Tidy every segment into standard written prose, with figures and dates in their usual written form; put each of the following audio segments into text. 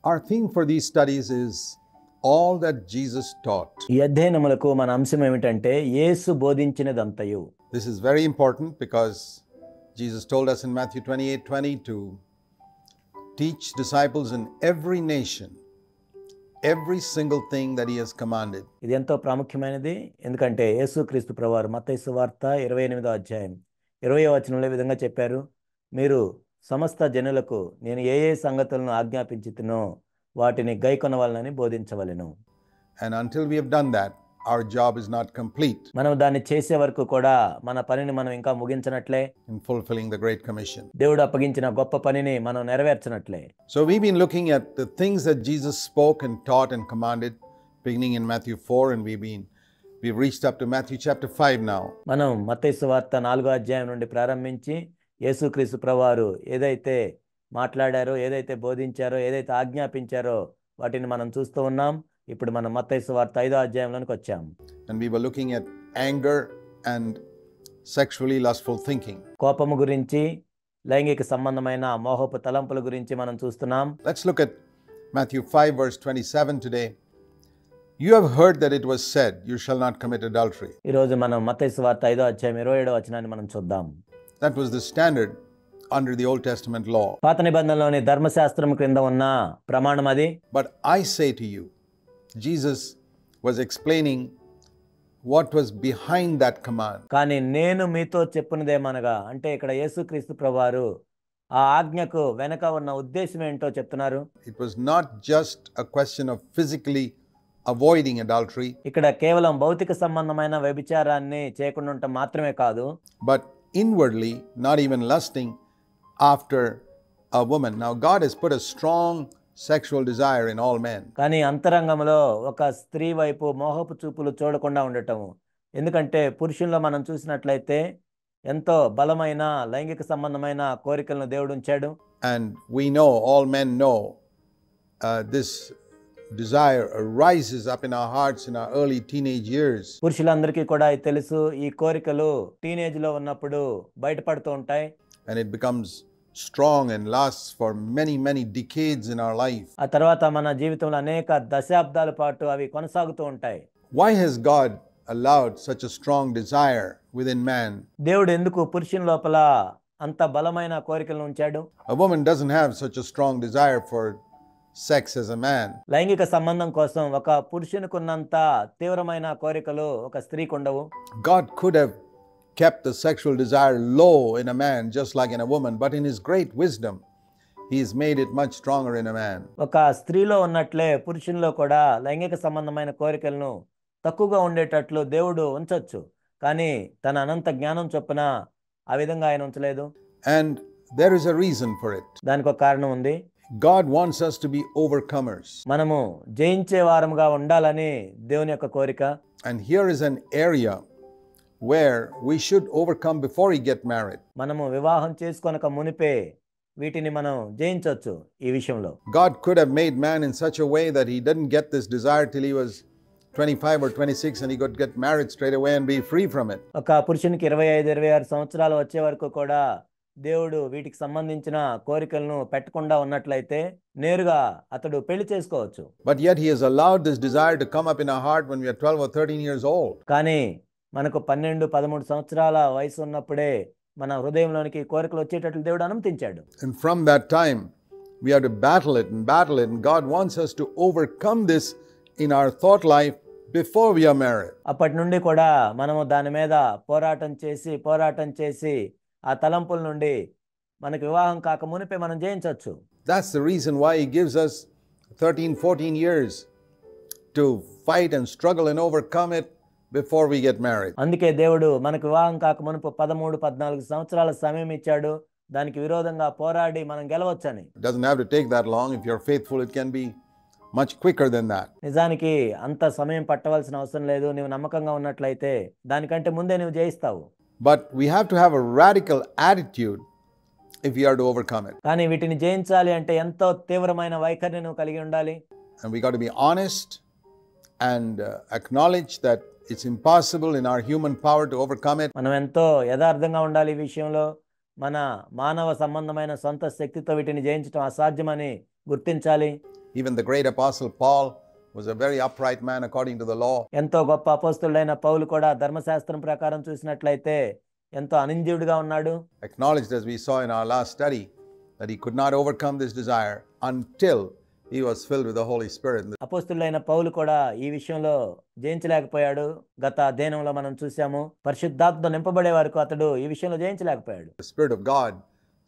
Our theme for these studies is all that Jesus taught. ఈ అధ్యయనములకు మన అంశం ఏమిటంటే యేసు బోధించినదంతయు. This is very important because Jesus told us in Matthew 28:20 to teach disciples in every nation every single thing that he has commanded. ఇది ఎంతో ప్రాముఖ్యమైనది, ఎందుకంటే యేసుక్రీస్తు ప్రభువారు మత్తయి సువార్త 28వ అధ్యాయం 20వ వచనంలో ఈ విధంగా చెప్పారు, మీరు సమస్త జనులకు నేను ఏ ఏ సంగతులను ఆజ్ఞాపించితినో వాటిని గైకొనవలనని బోధించవలెను. And until we have done that, our job is not complete మనం దాన్ని చేసే వరకు కూడా మన పనిని మనం ఇంకా ముగించనట్లే, in fulfilling the Great Commission. దేవుడు అప్పగించిన గొప్ప పనిని మనం నెరవేర్చనట్లే. So we've been looking at the things that Jesus spoke and taught and commanded, beginning in Matthew 4, and we've reached up to Matthew chapter 5 now. మనం మత్తయి సువార్త 4వ అధ్యాయం నుండి ప్రారంభించి యేసుక్రీస్తు ప్రభువారు ఏదైతే మాట్లాడారో, ఏదైతే బోధించారో, ఏదైతే ఆజ్ఞాపించారో వాటిని మనం చూస్తూ ఉన్నాం. ఇప్పుడు మనం మత్తయి సువార్త 5వ అధ్యాయంలోనికి వచ్చాం. And we were looking at anger and sexually lustful thinking. కోపము గురించి, లైంగిక సంబంధమైన మోహపు తలంపుల గురించి మనం చూస్తున్నాం. Let's look at Matthew 5 verse 27 today. You have heard that it was said, you shall not commit adultery. ఈరోజు మనం మత్తయి సువార్త 5వ అధ్యాయం 27వ వచనాన్ని మనం చూద్దాం. That was the standard under the Old Testament law. పాత నిబంధనలోని ధర్మశాస్త్రం క్రింద ఉన్న ప్రమాణం అది. But I say to you, Jesus was explaining what was behind that command. కానీ నేను మీతో చెప్పున్నదేమనగా, అంటే ఇక్కడ యేసుక్రీస్తు ప్రభువారు ఆ ఆజ్ఞకు వెనక ఉన్న ఉద్దేశం ఏంటో చెప్తున్నారు. It was not just a question of physically avoiding adultery, ఇక్కడ కేవలం భౌతిక సంబంధమైన వ్యభిచారాన్ని చేయకుండా ఉండటం మాత్రమే కాదు, but inwardly not even lusting after a woman. Now God has put a strong sexual desire in all men. కానీ అంతరంగంలో ఒక స్త్రీ వైపు మోహపు చూపులు చూడకుండా ఉండటము. ఎందుకంటే పురుషుల్లో మనం చూసినట్లయితే ఎంతో బలమైన లైంగిక సంబంధమైన కోరికలను దేవుడు ఉంచాడు. And we know, all men know, this desire arises up in our hearts in our early teenage years. పురుషులందరికీ కూడా ఇది తెలుసు, ఈ కోరికలు టీనేజ్ లో ఉన్నప్పుడు బయటపడుతూ ఉంటాయి. And it becomes strong and lasts for many decades in our life. ఆ తర్వాత మన జీవితంలో అనేక దశాబ్దాల పాటు అవి కొనసాగుతూ ఉంటాయి. Why has God allowed such a strong desire within man? దేవుడు ఎందుకు పురుషుని లోపల అంత బలమైన కోరికలను ఉంచాడు? A woman doesn't have such a strong desire for sex as a man. లైంగిక సంబంధం కోసం ఒక పురుషునికి ఉన్నంత తీవ్రమైన కోరికలు ఒక స్త్రీకి ఉండవు. God could have kept the sexual desire low in a man just like in a woman, but in his great wisdom he's made it much stronger in a man. ఒక స్త్రీలో ఉన్నట్లే పురుషునిలో కూడా లైంగిక సంబంధమైన కోరికలను తక్కువగా ఉండేటట్లు దేవుడు ఉంచొచ్చు, కానీ తన అనంత జ్ఞానం చొప్పున ఆ విధంగా ఆయన ఉంచలేదు. And there is a reason for it. దానికి ఒక కారణం ఉంది. God wants us to be overcomers. మనము జయించే వారముగా ఉండాలని దేవుని యొక్క కోరిక. And here is an area where we should overcome before we get married. మనము వివాహం చేసుకొనక మునిపే వీటిని మనం జయించవచ్చు. ఈ విషయంలో God could have made man in such a way that he didn't get this desire till he was 25 or 26 and he could get married straight away and be free from it. ఒక పురుషునికి 25-26 సంవత్సరాలు వచ్చే వరకు కూడా దేవుడు వీటికి సంబంధించిన కోరికలను పెట్టకుండా ఉన్నట్లయితే నేరుగా అతడు పెళ్లి చేసుకోవచ్చు. But yet he has allowed this desire to come up in our heart when we are 12 or 13 years old. కానీ మనకు 12-13 సంవత్సరాల వయసు ఉన్నప్పుడే మన హృదయంలోనికి కోరికలు వచ్చేటట్లు దేవుడు అనుమతించాడు. And from that time we have to battle it and God wants us to overcome this in our thought life before we are married. అప్పటి నుండి కూడా మనము దాని మీద పోరాటం చేసి ఆ తలంపుల నుండి మనకు వివాహం కాక మునిపే మనం జయించవచ్చు. That's the reason why he gives us 13-14 years to fight and struggle and overcome it before we get married. అందుకే దేవుడు మనకు వివాహం కాక మునుపు 13-14 సంవత్సరాల సమయం ఇచ్చాడు, దానికి విరోధంగా పోరాడి మనం గెలవచ్చని. It doesn't have to take that long. If you're faithful, it can be much quicker than that. నిజానికి అంత సమయం పట్టవలసిన అవసరం లేదు. నువ్వు నమ్మకంగా ఉన్నట్లయితే దానికంటే ముందే నువ్వు జయిస్తావు. But we have to have a radical attitude if we are to overcome it. కానీ వీటిని జయించాలి అంటే ఎంతో తీవ్రమైన వైఖరిని నువ్వు కలిగి ఉండాలి. And we got to be honest and acknowledge that it's impossible in our human power to overcome it. మనం ఎంతో యథార్థంగా ఉండాలి ఈ విషయంలో. మన మానవ సంబంధమైన సొంత శక్తితో వీటిని జయించడం అసాధ్యమని గుర్తించాలి. Even the great apostle Paul was a very upright man according to the law. ఎంతో గొప్ప అపోస్తలుడైన పౌలు కూడా ధర్మశాస్త్రం ప్రకారం చూసినట్లయితే ఎంతో అనింద్యుడిగా ఉన్నాడు. Acknowledged, as we saw in our last study, that he could not overcome this desire until he was filled with the Holy Spirit. అపోస్తలుడైన పౌలు కూడా ఈ విషయంలో జయించలేకపోయాడు. గత అధ్యయనంలో మనం చూసాము, పరిశుద్ధాత్మతో నింపబడే వరకు అతడు ఈ విషయంలో జయించలేకపోయాడు. The Spirit of God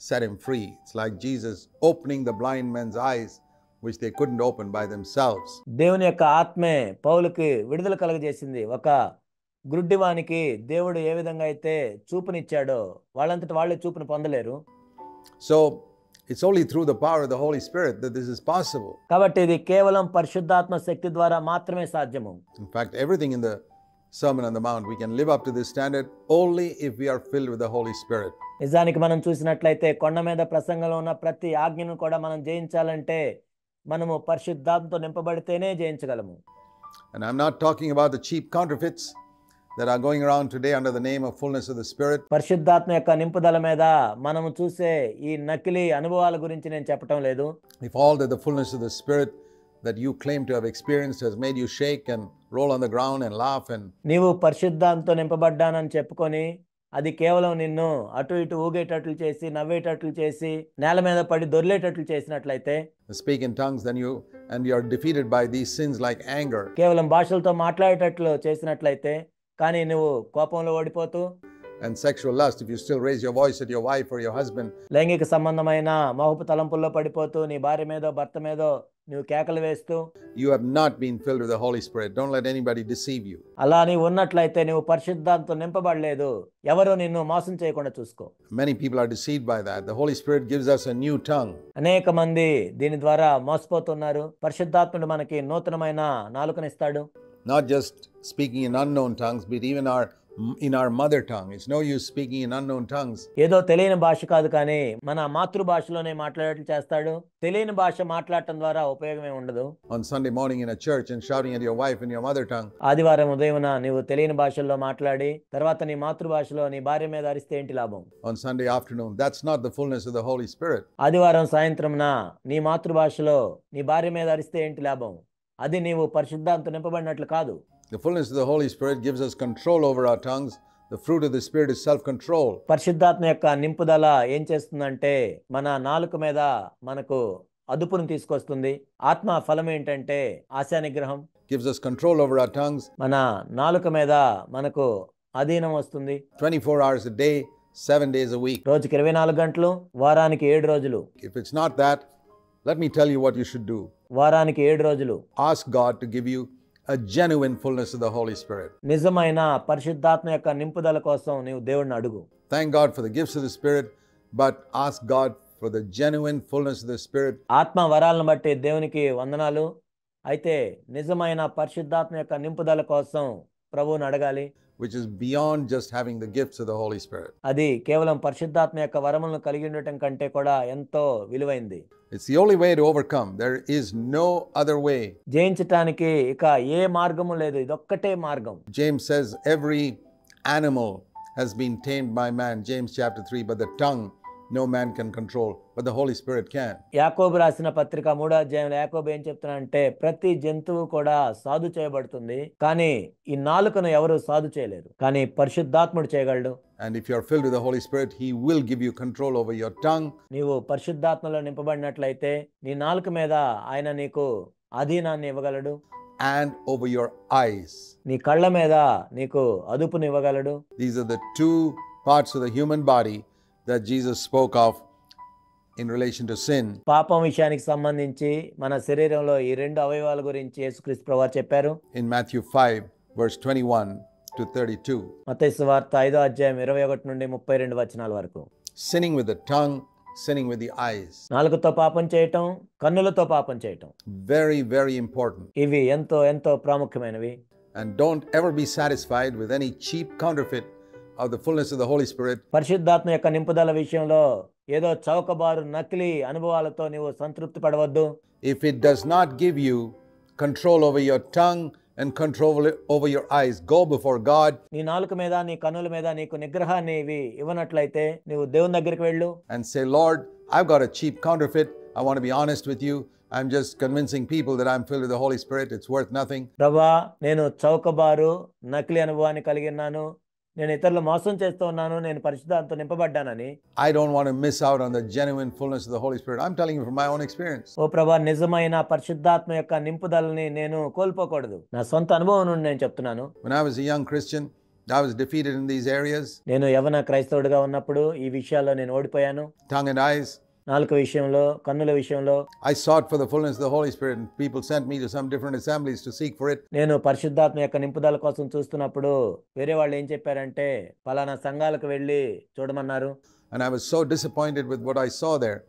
set him free. It's like Jesus opening the blind men's eyes, which they couldn't open by themselves. దేవుని యొక్క ఆత్మే పౌలుకి విడుదల కలుగజేసింది. ఒక గుడ్డివానికి దేవుడు ఏ విధంగా అయితే చూపునిచ్చాడో వాళ్ళంతట వాళ్ళే చూపుని పొందలేరు. So it's only through the power of the Holy Spirit that this is possible. కాబట్టి ఇది కేవలం పరిశుద్ధాత్మ శక్తి ద్వారా మాత్రమే సాధ్యము. In fact, everything in the Sermon on the Mount, we can live up to this standard only if we are filled with the Holy Spirit. నిజానికి మనం చూసినట్లయితే కొండ మీద ప్రసంగంలో ఉన్న ప్రతి ఆజ్ఞను కూడా మనం జయించాలంటే మనము పరిశుద్ధాత్మతో నింపబడితేనే జయించగలము. And I'm not talking about the cheap counterfeits that are going around today under the name of fullness of the Spirit. పరిశుద్ధాత్మ యొక్క నింపుదల మీద మనము చూసే ఈ నకిలీ అనుభవాల గురించి నేను చెప్పటం లేదు. If all that the fullness of the Spirit that you claim to have experienced has made you shake and roll on the ground and laugh and నీవు పరిశుద్ధాత్మతో నింపబడ్డానని చెప్పుకొని అది కేవలం నిన్ను అటు ఇటు ఊగేటట్లు చేసి నవ్వేటట్లు చేసి నేల మీద పడి దొర్లేటట్లు చేసినట్లయితే, speak in tongues, then you are defeated by these sins like anger, కేవలం భాషలతో మాట్లాడేటట్లు చేసినట్లయితే కానీ నువ్వు కోపంలో ఓడిపోతూ, and sexual lust, if you still raise your voice at your wife or your husband, లైంగిక సంబంధమైన మోహపు తలంపుల్లో పడిపోతూ నీ భార్య మీదో భర్త మీదో నువ్వు కేకలు వేస్తూ, you have not been filled with the Holy Spirit. Don't let anybody deceive you. అలా నీవు ఉన్నట్లయితే నువ్వు పరిశుద్ధాత్మతో నింపబడలేదు. ఎవరో నిన్ను మోసం చేయకుండా చూసుకో. Many people are deceived by that. The Holy Spirit gives us a new tongue. అనేక మంది దీని ద్వారా మోసపోతున్నారు. పరిశుద్ధాత్ముడు మనకి నూతనమైన నాలుకనిస్తాడు. Not just speaking in unknown tongues, but even in our mother tongue. It's no use speaking in unknown tongues. ఏదో తెలియని భాష కాదు కానీ మన మాతృభాషలోనే మాట్లాడేట్లు చేస్తాడు. తెలియని భాష మాట్లాడటం ద్వారా ఉపయోగమే ఉండదు. On Sunday morning in a church and shouting at your wife in your mother tongue. ఆదివారం ఉదయమున నీవు తెలియని భాషల్లో మాట్లాడి తర్వాత నీ మాతృభాషలో నీ భార్య మీద అరిస్తే ఏంటి లాభం? On Sunday afternoon, that's not the fullness of the Holy Spirit. ఆదివారం సాయంత్రంన నీ మాతృభాషలో నీ భార్య మీద అరిస్తే ఏంటి లాభం? అది నీవు పరిశుద్ధాత్మతో నింపబడినట్లు కాదు. The fullness of the Holy Spirit gives us control over our tongues. The fruit of the Spirit is self-control. పరిశుద్ధాత్మ యొక్క నింపుదల ఏం చేస్తుందంటే మన నాలుక మీద మనకు అదుపును తీసుకొస్తుంది. ఆత్మ ఫలం ఏంటంటే ఆశా నిగ్రహం. Gives us control over our tongues. మన నాలుక మీద మనకు అధీనం వస్తుంది. 24 hours a day, 7 days a week. రోజుకి 24 గంటలు, వారానికి 7 రోజులు. If it's not that, let me tell you what you should do. వారానికి 7 రోజులు. Ask God to give you a genuine fullness of the Holy Spirit. నిజమైన పరిశుద్ధాత్మ యొక్క నింపుదల కోసం నీవు దేవుడిని అడుగు. Thank God for the gifts of the Spirit, but ask God for the genuine fullness of the Spirit. ఆత్మ వరాలను బట్టి దేవునికి వందనాలు. అయితే నిజమైన పరిశుద్ధాత్మ యొక్క నింపుదల కోసం ప్రభువుని అడగాలి. Which is beyond just having the gifts of the Holy Spirit. అది కేవలం పరిశుద్ధాత్మ యొక్క వరములను కలిగి ఉండటం కంటే కూడా ఎంతో విలువైంది. It's the only way to overcome. There is no other way. జయించటానికి ఇక ఏ మార్గము లేదు, ఇదొక్కటే మార్గం. James says every animal has been tamed by man. James chapter 3, but the tongue no man can control, but the Holy Spirit can. యాకోబు రాసిన పత్రిక 3వ అధ్యాయంలో యాకోబు ఏం చెప్తున్నాడంటే ప్రతి జంతువు కూడా సాధు చేయబడుతుంది, కానీ ఈ నాలుకను ఎవరు సాధు చేయలేరు, కానీ పరిశుద్ధాత్ముడు చేయగలడు. And if you are filled with the Holy Spirit, he will give you control over your tongue. నీవు పరిశుద్ధాత్మలో నింపబడినట్లయితే నీ నాలుక మీద ఆయన నీకు అధీనాన్ని ఇవ్వగలడు. And over your eyes. నీ కళ్ళ మీద నీకు అదుపుని ఇవ్వగలడు. These are the two parts of the human body that Jesus spoke of in relation to sin. పాపం విషయానికి సంబంధించి మన శరీరంలో ఈ రెండు అవయవాల గురించి యేసుక్రీస్తు ప్రభువు చెప్పారు. In Matthew 5 verse 21 to 32. మత్తయి సువార్త 5వ అధ్యాయం 21 నుండి 32 వచనాల వరకు. Sinning with the tongue, sinning with the eyes. నాలుకతో పాపం చేయటం, కన్నులతో పాపం చేయటం. Very, very important. ఇవి ఎంతో ఎంతో ప్రాముఖ్యమైనవి. And don't ever be satisfied with any cheap counterfeit of the fullness of the Holy Spirit. పరిశుద్ధాత్మ యొక్క నింపుదల విషయంలో ఏదో చౌకబారు నకిలీ అనుభవాలతో నీవు సంతృప్తి పడవద్దు. If it does not give you control over your tongue and control over your eyes, go before God. నీ నాలుక మీద నీ కన్నుల మీద నీకు నిగ్రహాన్ని ఇవి ఇవ్వనట్లయితే నీవు దేవుని దగ్గరికి వెళ్ళు. And say, Lord, I've got a cheap counterfeit. I want to be honest with you. I'm just convincing people that I'm filled with the Holy Spirit. It's worth nothing. ప్రభా, నేను చౌకబారు నకిలీ అనుభవాన్ని కలిగి ఉన్నాను, నేను ఇతరులు మోసం చేస్తూ ఉన్నాను, నేను పరిశుద్ధాత్మతో నింపబడ్డానని. I don't want to miss out on the genuine fullness of the Holy Spirit. I'm telling you from my own experience. ఓ ప్రభా, నిజమైన పరిశుద్ధాత్మ యొక్క నింపుదలని నేను కోల్పోకూడదు. నా సొంత అనుభవం నుండి నేను చెప్తున్నాను. When I was a young Christian, I was defeated in these areas. నేను యవన క్రైస్తవుడిగా ఉన్నప్పుడు ఈ విషయాల్లో నేను ఓడిపోయాను. Tongue and eyes. నాలుక విషయంలో, కన్నుల విషయంలో. I sought for the fullness of the Holy Spirit, and people sent me to some different assemblies to seek for it. నేను పరిశుద్ధాత్మ యొక్క నింపుదల కోసం చూస్తున్నప్పుడు వేరే వాళ్ళు ఏం చెప్పారంటే పలానా సంఘాలకు వెళ్ళి చూడమన్నారు. And I was so disappointed with what I saw there.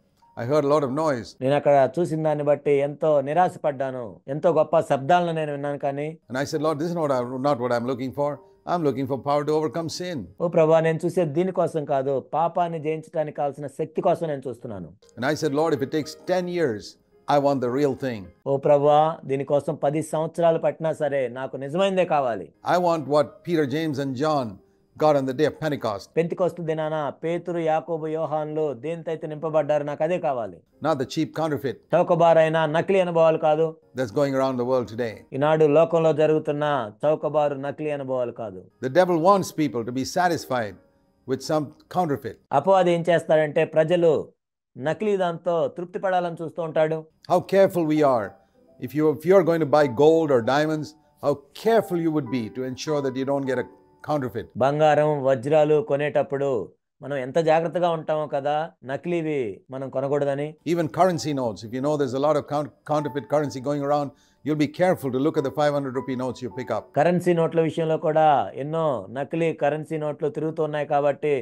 I heard a lot of noise. నేను అక్కడ చూసిన దాన్ని బట్టి ఎంతో నిరాశపడ్డాను. ఎంతో గొప్ప శబ్దాలను నేను విన్నాను. కానీ And I said, Lord, this is not what I'm looking for. I'm looking for power to overcome sin. ఓ ప్రభా, నేను చూసేది దీనికోసం కాదు, పాపాన్ని జయించడానికి కావాల్సిన శక్తి కోసం నేను చూస్తున్నాను. And I said, Lord, if it takes 10 years, I want the real thing. ఓ ప్రభా, దీనికోసం 10 సంవత్సరాలు పట్టినా సరే నాకు నిజమైనదే కావాలి. I want what Peter, James and John got on the day of Pentecost. Pentecost దినాన పేతురు, యాకోబు, యోహాన్లు దేనితైతే నింపబడ్డారు నాకు అదే కావాలి. Not the cheap counterfeit చౌకబారైన నకిలీ అనుభవాలు కాదు. that's going around the world today. ఈనాడు లోకంలో జరుగుతున్న చౌకబారు నకిలీ అనుభవాలు కాదు. The devil wants people to be satisfied with some counterfeit. అపవాది ఏం చేస్తాడంటే ప్రజలు నకిలీ దాంతో తృప్తి పడాలని చూస్తూ ఉంటాడు. How careful we are. If you're going to buy gold or diamonds, how careful you would be to ensure that you don't get a counterfeit. బంగారం, వజ్రాలు కొనేటప్పుడు మనం ఎంత జాగ్రత్తగా ఉంటామో కదా, నకిలీవి మనం కొనకూడదని. Even currency notes, if you know there's a lot of counterfeit currency going around, you'll be careful to look at the 500 rupee notes you pick up. Currency నోట్ల విషయంలో కూడా ఎన్నో నకిలీ కరెన్సీ నోట్లు తిరుగుతున్నాయి కాబట్టి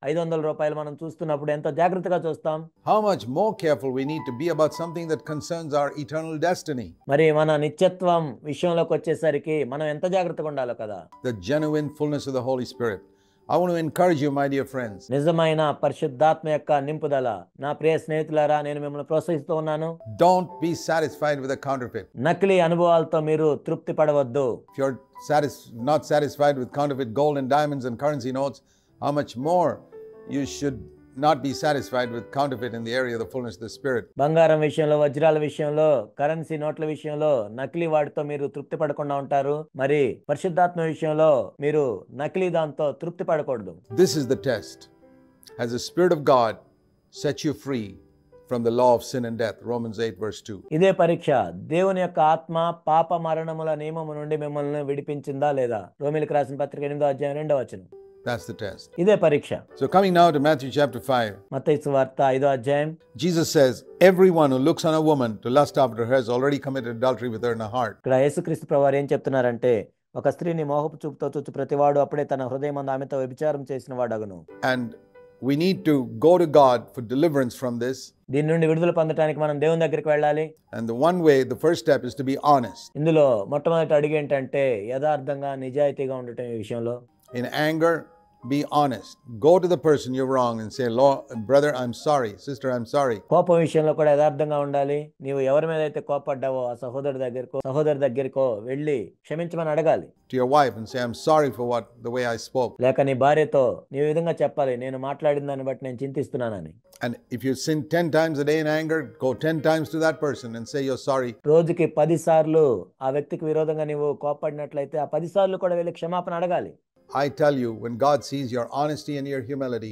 500 రూపాయలు మనం చూస్తున్నప్పుడు ఎంతో జాగ్రత్తగా చూస్తాం. How much more careful we need to be about something that concerns our eternal destiny. మరి మన నిత్యత్వం విషయంలోకి వచ్చేసరికి మనం ఎంత జాగ్రత్తగా ఉండాలో కదా. The genuine fullness of the Holy Spirit. I want to encourage you, my dear friends. నిజమైన పరిశుద్ధాత్మ యొక్క నింపుదల. నా ప్రియ స్నేహితులారా, నేను మిమ్మల్ని ప్రోత్సహిస్తూ ఉన్నాను. Don't be satisfied with a counterfeit. నకిలీ అనుభవాలతో మీరు తృప్తి పడవద్దు. If you're not satisfied with counterfeit gold and diamonds and currency notes, how much more you should not be satisfied with counterfeit in the area of the fullness of the Spirit. బంగారం విషయంలో, వజ్రాల విషయంలో, currency నోట్ల విషయంలో నకిలీ వాటితో మీరు తృప్తి పడకుండా ఉంటారు. మరి పరిశుద్ధాత్మ విషయంలో మీరు నకిలీ దాంతో తృప్తి పడకూడదు. This is the test. Has the Spirit of God set you free from the law of sin and death? Romans 8 verse 2. ఇదే పరీక్ష. దేవుని యొక్క ఆత్మ పాప మరణముల నియమము నుండి మిమ్మల్ని విడిపించిందా లేదా? రోమీయులకు రాసిన పత్రిక 8వ అధ్యాయం 2వ వచనం. That's the test. ఇదే పరీక్ష. So coming now to Matthew chapter 5. మత్తయి సువార్త 5వ అధ్యాయం. Jesus says, everyone who looks on a woman to lust after her has already committed adultery with her in her heart. ఇక్కడ యేసుక్రీస్తు ప్రభువారు ఏం చెప్తున్నారంటే, ఒక స్త్రీని మోహపు చూపుతో చూచు ప్రతివాడు అప్పుడే తన హృదయమందు ఆమెతో వ్యభిచారం చేసిన వాడగును. And we need to go to God for deliverance from this. దీని నుండి విడుదల పొందడానికి మనం దేవుని దగ్గరికి వెళ్ళాలి. And the one way, the first step is to be honest. ఇందులో మొట్టమొదటి అడుగు ఏంటంటే యథార్థంగా, నిజాయితీగా ఉండటం. ఈ విషయంలో In anger, be honest. Go to the person you're wrong and say, brother, I'm sorry. Sister, I'm sorry. కోపం విషయంలో కూడా యథార్థంగా ఉండాలి. నీవు ఎవరి మీద అయితే కోపడ్డావో ఆ సహోదరి దగ్గరికో వెళ్ళి క్షమించమని అడగాలి. To your wife and say, I'm sorry for the way I spoke. లేక నీ భార్యతో నీ విధంగా చెప్పాలి, నేను మాట్లాడిన దాన్ని బట్టి నేను చింతిస్తున్నానని. And if you sin 10 times a day in anger, go 10 times to that person and say you're sorry. రోజుకి 10 సార్లు ఆ వ్యక్తికి విరోధంగా నీవు కోపడినట్లయితే ఆ 10 సార్లు కూడా వెళ్ళి క్షమాపణ అడగాలి. I tell you, when God sees your honesty and your humility,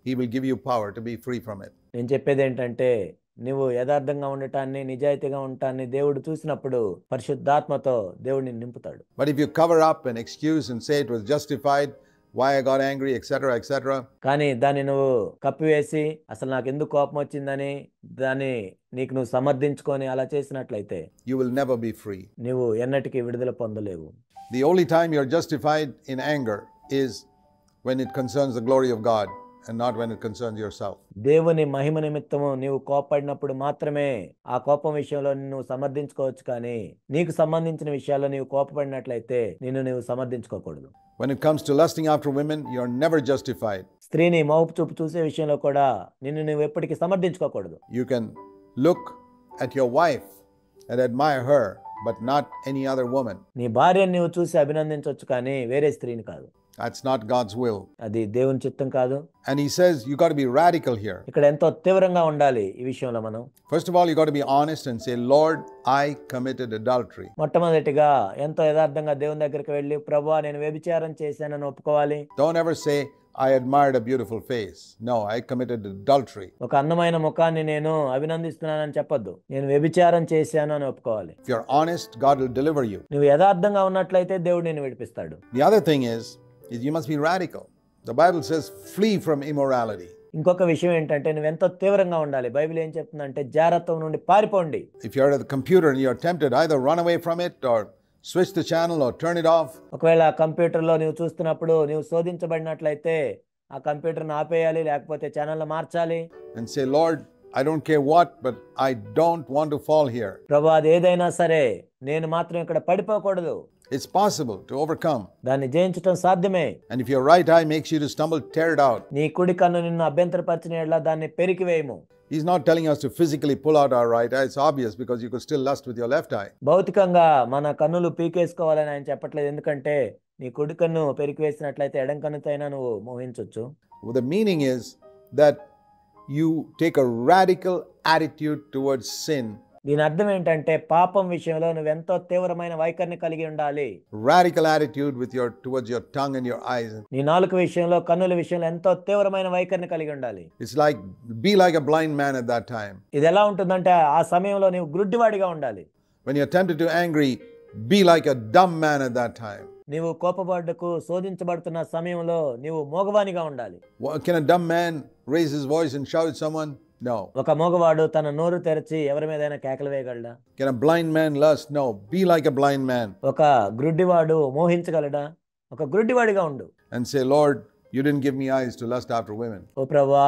He will give you power to be free from it. నేను చెప్పేది ఏంటంటే, నువ్వు యథార్థంగా ఉండటాన్ని, నిజాయితీగా ఉండటాన్ని దేవుడు చూసినప్పుడు పరిశుద్ధాత్మతో దేవుడిని నింపుతాడు. But if you cover up and excuse and say it was justified, why I got angry, etc., etc. కానీ దాన్ని నువ్వు కప్పివేసి అసలు నాకు ఎందుకు కోపం వచ్చిందని దాన్ని నీకు నువ్వు సమర్థించుకొని అలా చేసినట్లయితే you will never be free. నువ్వు ఎన్నటికీ విడుదల పొందలేవు. The only time you're justified in anger is when it concerns the glory of God and not when it concerns yourself. దేవుని మహిమ నిమిత్తము నీవు కోపడినప్పుడు మాత్రమే ఆ కోపం విషయంలో నువ్వు సమర్థించుకోవచ్చు. కానీ నీకు సంబంధించిన విషయాల్లో నీవు కోపపడినట్లయితే నీవు సమర్థించుకోకూడదు. When it comes to lusting after women, you're never justified. స్త్రీని మోహపు చూపు చూసే విషయంలో కూడా నువ్వు ఎప్పటికీ సమర్థించుకోకూడదు. You can look at your wife and admire her, but not any other woman. నీ భార్యను నువ్వు చూసి అభినందించవచ్చు, కానీ వేరే స్త్రీని కాదు. That's not God's will. అది దేవుని చిత్తం కాదు. And he says you got to be radical here. ఇక్కడ ఎంతో తీవ్రంగా ఉండాలి ఈ విషయంలో మనం. First of all, you got to be honest and say, Lord, I committed adultery. మొట్టమొదటిగా ఎంతో యథార్థంగా దేవుని దగ్గరికి వెళ్ళి, ప్రభువా నేను వ్యభిచారం చేశానని ఒప్పుకోవాలి. Don't ever say, I admired a beautiful face. No, I committed adultery. ఒక అందమైన ముఖాన్ని నేను అభినందిస్తున్నానని చెప్పొద్దు. నేను వ్యభిచారం చేశాను అని ఒప్పుకోవాలి. If you're honest, God will deliver you. నువ్వు యథార్థంగా ఉన్నట్లయితే దేవుడు నిన్ను విడిపిస్తాడు. The other thing is you must be radical. The Bible says, flee from immorality. ఇంకొక విషయం ఏంటంటే నువ్వు ఎంతో తీవ్రంగా ఉండాలి. బైబిల్ ఏం చెప్తుందంటే జారత్వం నుండి పారిపోండి. If you're at the computer and you're tempted, either run away from it or switch the channel or turn it off. ఒకవేళ కంప్యూటర్లో నువ్వు చూస్తున్నప్పుడు నువ్వు శోధించబడినట్లయితే ఆ కంప్యూటర్ని ఆపేయాలి, లేకపోతే ఛానల్ మార్చాలి. And say, Lord, I don't care what, but I don't want to fall here. ప్రభు అది ఏదైనా సరే నేను మాత్రం ఇక్కడ పడిపోకూడదు. It's possible to overcome. దాన్ని జయించడం సాధ్యమే. And if your right eye makes you to stumble, tear it out. నీ కుడి కన్ను నిన్ను అభ్యంతరపరిచిన యెడల దాన్ని పెరికివేయము. He's not telling us to physically pull out our right eye. It's obvious because you could still lust with your left eye. భౌతికంగా మన కన్నులు పీకేసుకోవాలని ఆయన చెప్పట్లేదు. ఎందుకంటే నీ కుడి కన్ను పెరికివేసినట్లయితే ఎడం కన్నుతో అయినా నువ్వు మోహించొచ్చు. The meaning is that you take a radical attitude towards sin. దీని అర్థం ఏంటంటే పాపం విషయంలో నువ్వు ఎంతో తీవ్రమైన వైఖరిని కలిగి ఉండాలి. Radical attitude towards your tongue and your eyes. నీ నాలుక విషయంలో, కన్నుల విషయంలో ఎంతో తీవ్రమైన వైఖరిని కలిగి ఉండాలి. It's like be like a blind man at that time. ఇది ఎలా ఉంటుందంటే ఆ సమయంలో నీవు గుడ్డివాడిగా ఉండాలి. When you're tempted to angry, be like a dumb man at that time. నీవు కోపపడ్డకు శోధించబడుతున్న సమయంలో నీవు మోగవానిగా ఉండాలి. Can a dumb man raise his voice and shout at someone? No. ఒక మోగవాడు తన నోరు తెరచి ఎవరి మీదైనా కేకలు వేయగలడా? Can a blind man lust? No. Be like a blind man. ఒక గ్రుడ్డివాడు మోహించగలడా? ఒక గ్రుడ్డివాడిగా ఉండు. And say, Lord, you didn't give me eyes to lust after women. ఓ ప్రభువా,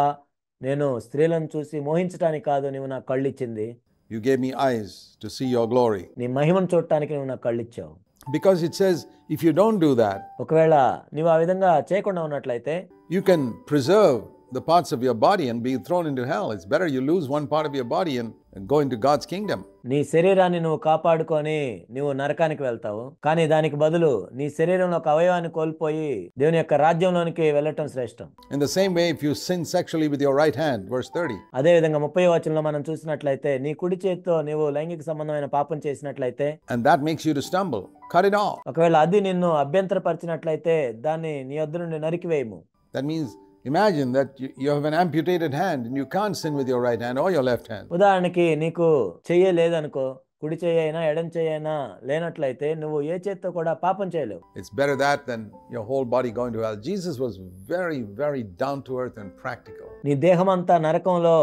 నేను స్త్రీలను చూసి మోహించడానికి కాదు నీవు నాకు కళ్ళు ఇచ్చింది. You gave me eyes to see your glory. నీ మహిమను చూడటానికి నువ్వు నాకు కళ్ళు ఇచ్చావు. Because it says, if you don't do that, ఒకవేళ నీవు ఆ విధంగా చేయకుండా ఉన్నట్లయితే you can preserve the parts of your body and be thrown into hell. It's better you lose one part of your body and go into God's kingdom. నీ శరీరాన్ని నువ్వు కాపాడుకొని నువ్వు నరకానికి వెళ్తావు, కానీ దానికి బదులు నీ శరీరంలో ఒక అవయవాన్ని కోల్పోయి దేవుని యొక్క రాజ్యంలోనికి వెళ్ళటం శ్రేష్టం. In the same way, if you sin sexually with your right hand, verse 30. అదే విధంగా 30వ వచనంలో మనం చూసినట్లయితే నీ కుడి చేతితో నీవు లైంగిక సంబంధమైన పాపం చేసినట్లయితే and that makes you to stumble, cut it off. ఒకవేళ అది నిన్ను అభ్యంతరపరిచినట్లయితే దాన్ని నీ వద్ద నుండి నరికివేయము. That means imagine that you have an amputated hand and you can't sin with your right hand or your left hand. ఉదాహరణకి నీకు చెయ్యి లేదనుకో, కుడి చెయ్యి అయినా ఎడం చెయ్యి అయినా లేనట్లయితే నువ్వు ఏ చేత్తో కూడా పాపం చేయలేవు. It's better that than your whole body going to hell. Jesus was very, very down to earth and practical. నీ దేహం అంతా నరకంలో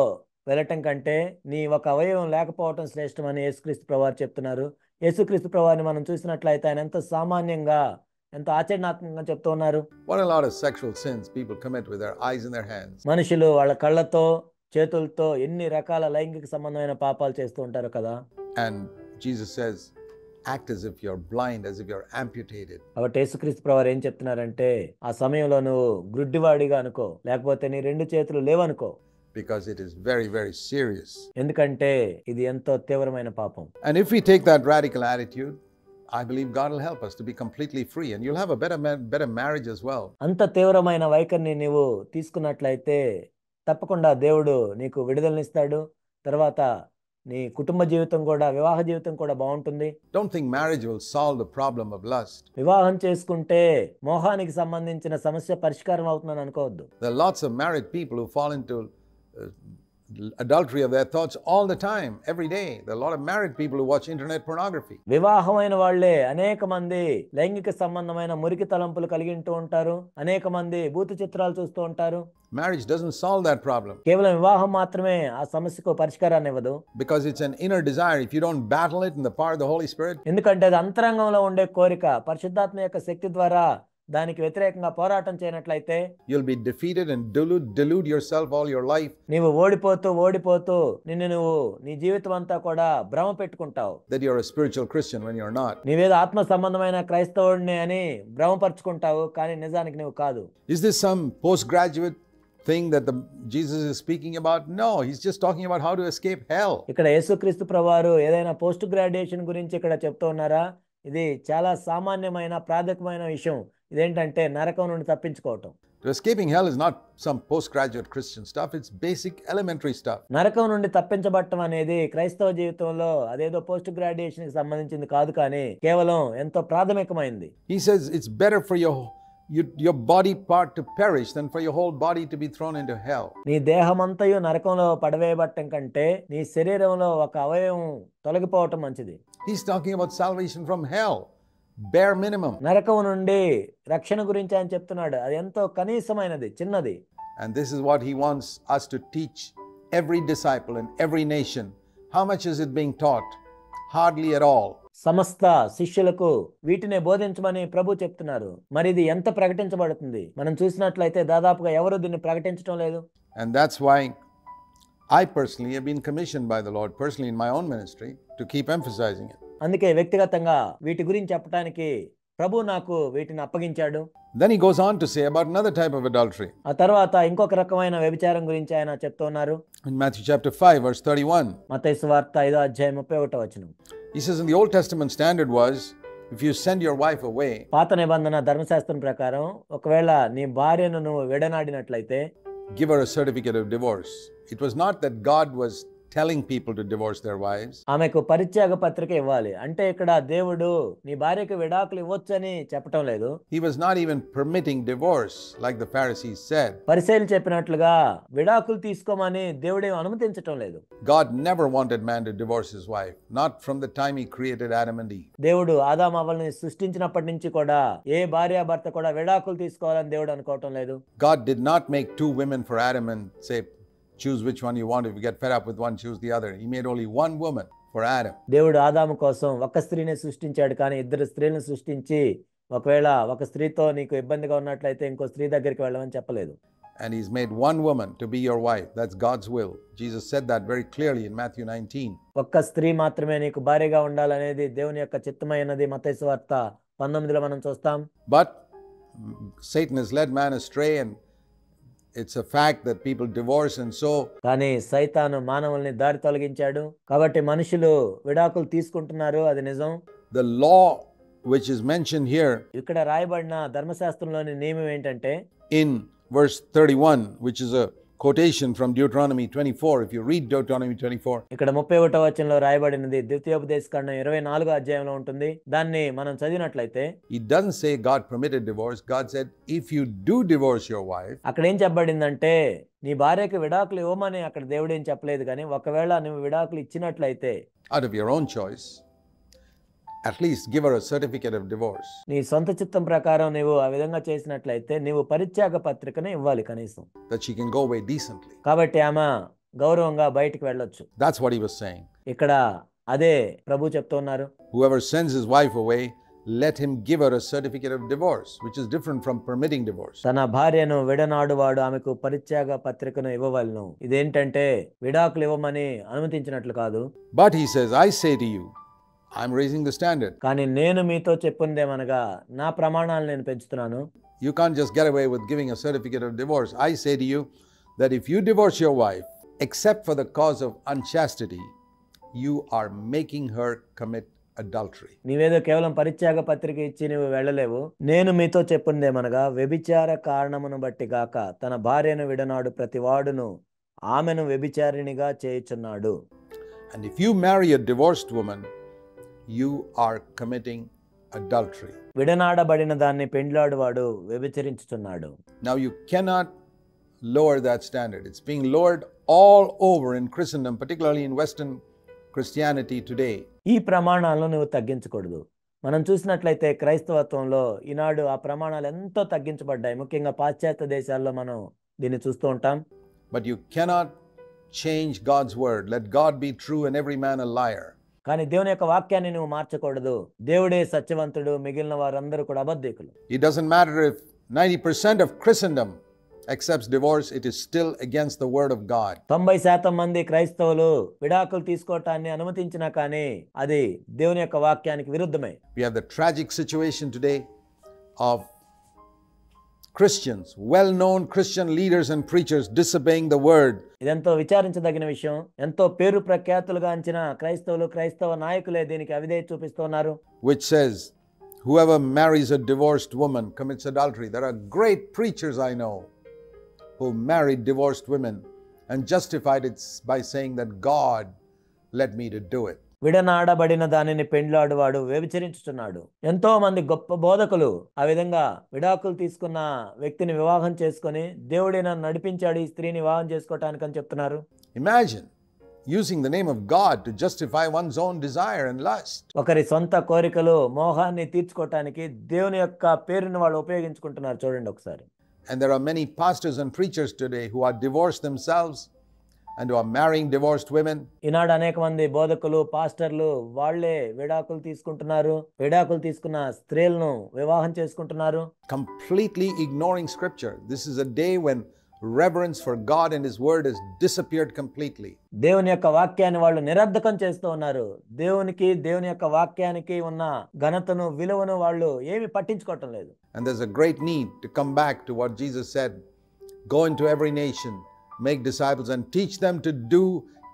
వెళ్ళటం కంటే నీ ఒక అవయవం లేకపోవటం శ్రేష్టమని యేసుక్రీస్తు ప్రభువారు చెప్తున్నారు. యేసుక్రీస్తు ప్రభువారిని మనం చూసినట్లయితే ఆయన ఎంత సామాన్యంగా, ఎంతో ఆచరణాత్మకంగా చెప్తూ ఉన్నారు. What a lot of sexual sins people commit with their eyes and their hands. మనుషులు వాళ్ళ కళ్ళతో, చేతులతో ఎన్ని రకాల లైంగిక సంబంధమైన పాపాలు చేస్తూ ఉంటారు కదా. And Jesus says, act as if you're blind, as if you're amputated. కాబట్టి యేసుక్రీస్తు ప్రభువారు ఏం చెప్తున్నారంటే ఆ సమయంలో నువ్వు గ్రుడ్డివాడిగా అనుకో, లేకపోతే నీ రెండు చేతులు లేవనుకో. Because it is very, very serious. ఎందుకంటే ఇది ఎంతో తీవ్రమైన పాపం. And if we take that radical attitude, I believe God will help us to be completely free and you'll have a better marriage as well. అంత తీవ్రమైన వైఖరిని నీవు తీసుకున్నట్లయితే తప్పకుండా దేవుడు నీకు విడుదలనిస్తాడు. తర్వాత నీ కుటుంబ జీవితం కూడా, వివాహ జీవితం కూడా బాగుంటుంది. Don't think marriage will solve the problem of lust. వివాహం చేసుకుంటే మోహానికి సంబంధించిన సమస్య పరిష్కారం అవుతుందని అనుకోవద్దు. There are lots of married people who fall into adultery of their thoughts all the time, every day. There are a lot of married people who watch internet pornography. వివాహమైన వాళ్ళే అనేక మంది లైంగిక సంబంధమైన మురికి తలంపులు కలిగి ఉంటారు. అనేక మంది భూత చిత్రాలు చూస్తూ ఉంటారు. Marriage doesn't solve that problem. కేవలం వివాహం మాత్రమే ఆ సమస్యకు పరిష్కారాన్ని ఇవ్వదు. Because it's an inner desire. If you don't battle it in the power of the Holy Spirit, ఎందుకంటే అది అంతరంగంలో ఉండే కోరిక. పరిశుద్ధాత్మ యొక్క శక్తి ద్వారా దానికి వ్యతిరేకంగా పోరాటం చేయనట్లయితే you'll be defeated and delude yourself all your life. నీవు ఓడిపోతూ నిన్ను నువ్వు నీ జీవితం అంతా కూడా భ్రమ పెట్టుకుంటావు. That you're a spiritual Christian when you're not. నీవేదో ఆత్మ సంబంధమైన క్రైస్తవుడిని అని భ్రమపరుచుకుంటావు, కానీ నిజానికి నువ్వు కాదు. Is this some postgraduate thing that Jesus is speaking about? No, he's just talking about how to escape hell. ఇక్కడ యేసుక్రీస్తు ప్రభువారు ఏదైనా పోస్ట్ గ్రాడ్యుయేషన్ గురించి ఇక్కడ చెప్తూ ఉన్నారా? ఇది చాలా సామాన్యమైన ప్రాథమికమైన విషయం. ఇదేంటంటే నరకం నుండి తప్పించుకోవటం. Escaping hell is not some postgraduate Christian stuff, it's basic elementary stuff. నరకం నుండి తప్పించబడటం అనేది క్రైస్తవ జీవితంలో అదేదో పోస్ట్ గ్రాడ్యుయేషన్ కి సంబంధించింది కాదు, కానీ కేవలం ఎంతో ప్రాథమికమైంది. He says it's better for your body part to perish than for your whole body to be thrown into hell. నీ దేహమంతయు నరకంలో పడవేయబట్టం కంటే నీ శరీరంలో ఒక అవయవం తొలగిపోవటం మంచిది. He's talking about salvation from hell, bare minimum. నరకం నుండి రక్షణ గురించి ఆయన చెప్తున్నాడు. అది ఎంతో కనీసమైనది, చిన్నది. And this is what he wants us to teach every disciple in every nation. How much is it being taught? Hardly at all. సమస్త శిష్యులకు వీటినే బోధించమని ప్రభు చెప్తున్నారు. మరి ఇది ఎంత ప్రకటించబడుతుంది? మనం చూసినట్లయితే దాదాపుగా ఎవరు దీన్ని ప్రకటించడం లేదు. And that's why I personally have been commissioned by the Lord, personally in my own ministry, to keep emphasizing it. అందుకే వ్యక్తిగతంగా వీటి గురించి చెప్పడానికి ప్రభు నాకు వీటిని అప్పగించాడు. Then he goes on to say about another type of adultery. ఆ తర్వాత ఇంకొక రకమైన వ్యభిచారం గురించి ఆయన చెప్తున్నారు. In Matthew chapter 5 verse 31. మత్తయి సువార్త 5వ అధ్యాయం 31వ వచనం. He says in the Old Testament standard was, if you send your wife away, పాత నిబంధన ధర్మశాస్త్రం ప్రకారం ఒకవేళ నీ భార్యను నువ్వు విడనాడినట్లయితే give her a certificate of divorce. It was not that God was telling people to divorce their wives. ఆమెకు పరిత్యాగ పత్రిక ఇవ్వాలి అంటే ఇక్కడ దేవుడు నీ భార్యకు విడాకులు ఇవ్వొచ్చని చెప్పటం లేదు. He was not even permitting divorce like the Pharisees said. పరిసయ్యులు చెప్పినట్లుగా విడాకులు తీసుకోమని దేవుడే అనుమతించటం లేదు. God never wanted man to divorce his wife, not from the time he created Adam and Eve. దేవుడు ఆదాము హవ్వల్ని సృష్టించినప్పటి నుంచి కూడా ఏ భార్యాభర్త కూడా విడాకులు తీసుకోవాలని దేవుడు అనుకోవటం లేదు. God did not make two women for Adam and say, choose which one you want. If you get fed up with one, choose the other. He made only one woman for Adam. దేవుడు ఆదాము కోసం ఒక స్త్రీని సృష్టించాడు, కానీ ఇద్దరు స్త్రీలను సృష్టించి ఒకవేళ ఒక స్త్రీతో నీకు ఇబ్బందిగా ఉన్నట్లయితే ఇంకో స్త్రీ దగ్గరికి వెళ్ళమని చెప్పలేదు. And he's made one woman to be your wife. That's God's will. Jesus said that very clearly in Matthew 19. ఒక్క స్త్రీ మాత్రమే నీకు భార్యగా ఉండాలనేది దేవుని యొక్క చిత్తమైనది మత్తయి సువార్త 19లో మనం చూస్తాం. But Satan has led man astray, and it's a fact that people divorce, and so కానీ సైతాను మానవుల్ని దారి తొలగించాడు కాబట్టి మనుషులు విడాకులు తీసుకుంటున్నారు, అది నిజం. the law which is mentioned here ఇక్కడ రాయబడిన ధర్మశాస్త్రంలోని నియమం ఏంటంటే in verse 31, which is a quotation from Deuteronomy 24. If you read Deuteronomy 24, ఇక్కడ 31వ వచనంలో రాయబడినది ద్వితీయోపదేశకాండం 24వ అధ్యాయంలో ఉంటుంది. దాన్ని మనం చదివినట్లయితే it doesn't say God permitted divorce. God said if you do divorce your wife, అక్కడ ఏం చెప్పబడిందంటే నీ భార్యకి విడాకులు ఇవ్వమని అక్కడ దేవుడు ఏం చెప్పలేదు, కానీ ఒకవేళ నువ్వు విడాకులు ఇచ్చినట్లయితే out of your own choice, at least give her a certificate of divorce. నీ సొంత చిత్తం ప్రకారం నీవు ఆ విధంగా చేసినట్లయితే నీవు పరిత్యాగ పత్రికను ఇవ్వాలి కనీసం, that she can go away decently. కాబట్టి ఆమె గౌరవంగా బయటికి వెళ్ళొచ్చు. That's what he was saying. ఇక్కడ అదే ప్రభు చెప్తున్నారు. Whoever sends his wife away, let him give her a certificate of divorce, which is different from permitting divorce. తన భార్యను విడనాడువాడు ఆమెకు పరిత్యాగ పత్రికను ఇవ్వవలను. ఇదేంటంటే విడాకులు ఇవ్వమని అనుమతించినట్లు కాదు. But he says, I say to you, I'm raising the standard. కానీ నేను మీతో చెప్పుందేమనగా నా ప్రమాణాలు నేను పెంచుతున్నాను. You can't just get away with giving a certificate of divorce. I say to you that if you divorce your wife, except for the cause of unchastity, you are making her commit adultery. నీవేదో కేవలం పరిత్యాగ పత్రిక ఇచ్చి నువ్వు వెళ్ళలేవు. నేను మీతో చెప్పుందేమనగా వ్యభిచార కారణమును బట్టి గాక తన భార్యను విడనాడు ప్రతివాడును ఆమెను వ్యభిచారిణిగా చేయుచున్నాడు. And if you marry a divorced woman, you are committing adultery. విడనాడబడిన దాన్ని పెండ్లాడువాడు వ్యభిచరించుచున్నాడు. Now you cannot lower that standard. It's being lowered all over in Christendom, particularly in Western Christianity today. ఈ ప్రమాణాలను నువ్వు తగ్గించకూడదు. మనం చూసినట్లయితే క్రైస్తవత్వంలో ఈనాడు ఆ ప్రమాణాలు ఎంతో తగ్గించబడ్డాయి. ముఖ్యంగా పాశ్చాత్య దేశాల్లో మనం దీన్ని చూస్తూ ఉంటాం. But you cannot change God's word. Let God be true and every man a liar. కానీ దేవుని యొక్క వాక్యాన్ని నువ్వు మార్చకూడదు. దేవుడే సత్యవంతుడు, మిగిలిన వారందరూ కూడా అబద్ధికులు. It doesn't matter if 90% of Christendom accepts divorce, it is still against the word of God. 90% మంది క్రైస్తవులు విడాకులు తీసుకోవటాన్ని అనుమతించినా కానీ అది దేవుని యొక్క వాక్యానికి విరుద్ధమే. We have the tragic situation today of Christians, well-known Christian leaders and preachers disobeying the word. ఇదెంతో విచారించదగిన విషయం. ఎంతో పేరు ప్రఖ్యాతులుగాంచిన క్రైస్తవులు, క్రైస్తవ నాయకులే దీనికి అవిధేయత చూపిస్తున్నారు. Which says, whoever marries a divorced woman commits adultery. There are great preachers I know who married divorced women and justified it by saying that God led me to do it. విడనాడబడిన దానిని పెండ్లాడువాడు వ్యభిచరించుచున్నాడు. ఎంతో మంది గొప్ప బోధకులు ఆ విధంగా విడాకులు తీసుకున్న వ్యక్తిని వివాహం చేసుకొని దేవుడే నన్ను నడిపించాడు ఈ స్త్రీని వివాహం చేసుకోవటానికి అని చెప్తున్నారు. Imagine using the name of God to justify one's own desire and lust. ఒకరి సొంత కోరికలు మోహాన్ని తీర్చుకోవటానికి దేవుని యొక్క పేరుని వాళ్ళు ఉపయోగించుకుంటున్నారు. చూడండి ఒకసారి. And there are many pastors and preachers today who are divorced themselves and who are marrying divorced women. ఈనాడు అనేక మంది బోధకులు పాస్టర్లు వాళ్ళే విడాకులు తీసుకుంటున్నారు. విడాకులు తీసుకున్న స్త్రీలను వివాహం చేసుకుంటున్నారు. Completely ignoring scripture. This is a day when reverence for God and His word has disappeared completely. దేవుని యొక్క వాక్యాన్ని వాళ్ళు నిరర్ధకం చేస్తూ ఉన్నారు. దేవుని యొక్క వాక్యానికి ఉన్న ఘనతను విలువను వాళ్ళు ఏమి పట్టించుకోవటం లేదు. And there's a great need to come back to what Jesus said. Go into every nation, make disciples and teach them to do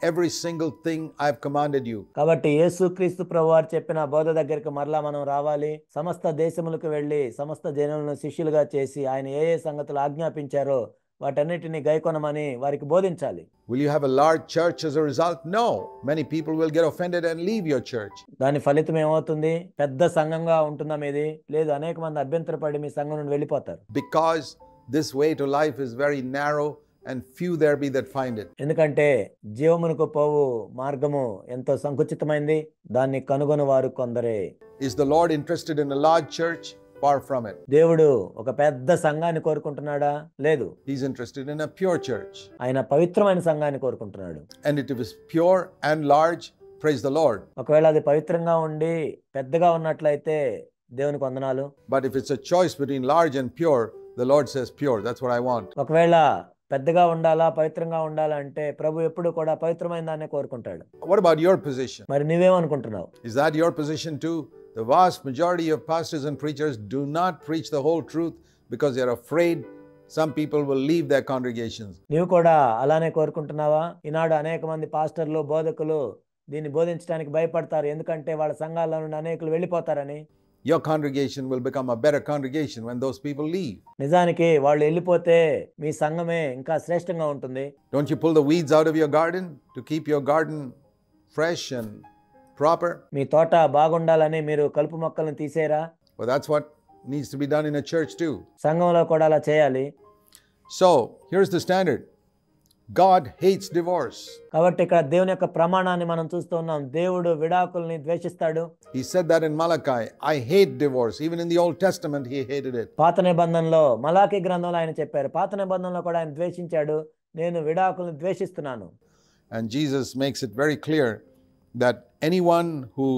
every single thing I've commanded you. కాబట్టి యేసుక్రీస్తు ప్రభువారు చెప్పిన బోధ దగ్గరికి మరలా మనం రావాలి. సమస్త దేశములకు వెళ్ళి సమస్త జనులను శిష్యులుగా చేసి ఆయన ఏ ఏ సంగతులు ఆజ్ఞాపించారో వాటన్నిటిని గైకొనమని వారికి బోధించాలి. Will you have a large church as a result? No. Many people will get offended and leave your church. దాని ఫలితం ఏమవుతుంది? పెద్ద సంఘంగా ఉంటుందా మీది? లేదు, అనేక మంది అభ్యంతరపడి మీ సంఘం నుండి వెళ్ళిపోతారు. Because this way to life is very narrow and few there be that find it. ఎందుకంటే జీవమునకు పోవు మార్గము ఎంతో సంకుచితమైంది, దాన్ని కనుగొని వారు కొందరే. Is the Lord interested in a large church? Far from it. దేవుడు ఒక పెద్ద సంఘాన్ని కోరుకుంటున్నాడా? లేదు. He's interested in a pure church. ఆయన పవిత్రమైన సంఘాన్ని కోరుకుంటున్నాడు. And if it is pure and large, praise the Lord. ఒకవేళ అది పవిత్రంగా ఉండి పెద్దగా ఉన్నట్లయితే దేవునికి వందనాలు. But if it's a choice between large and pure, the Lord says pure. That's what I want. ఒకవేళ పెద్దగా ఉండాలా పవిత్రంగా ఉండాలా అంటే ప్రభు ఎప్పుడు కూడా పవిత్రమైన దాన్నే కోరుకుంటాడు. What about your position? మరి నువ్వేమనుకుంటున్నావు? Is that your position too? The vast majority of pastors and preachers do not preach the whole truth because they are afraid some people will leave their congregations. నీవు కూడా అలానే కోరుకుంటున్నావా? ఈనాడు అనేక మంది పాస్టర్లు బోధకులు దీన్ని బోధించడానికి భయపడతారు, ఎందుకంటే వాళ్ళ సంఘాల నుండి అనేకులు వెళ్ళిపోతారని. Your congregation will become a better congregation when those people leave. నిజానికి వాళ్ళు వెళ్ళిపోతే మీ సంఘమే ఇంకా శ్రేష్టంగా ఉంటుంది. Don't you pull the weeds out of your garden to keep your garden fresh and proper? మీ తోట బాగుండాలని మీరు కలుపు మొక్కలను తీసేరా? Well, that's what needs to be done in a church too. సంఘంలో కూడా అలా చేయాలి. So, here's the standard. God hates divorce. కాబట్టి ఇక్కడ దేవుని యొక్క ప్రమాణాన్ని మనం చూస్తూ ఉన్నాం. దేవుడు విడాకుల్ని ద్వేషిస్తాడు. He said that in Malachi. I hate divorce. Even in the Old Testament, he hated it. పాత నిబంధనలో మలాకీ గ్రంథంలో ఆయన చెప్పారు. పాత నిబంధనలో కూడా ఆయన ద్వేషించాడు. నేను విడాకుల్ని ద్వేషిస్తున్నాను. And Jesus makes it very clear that anyone who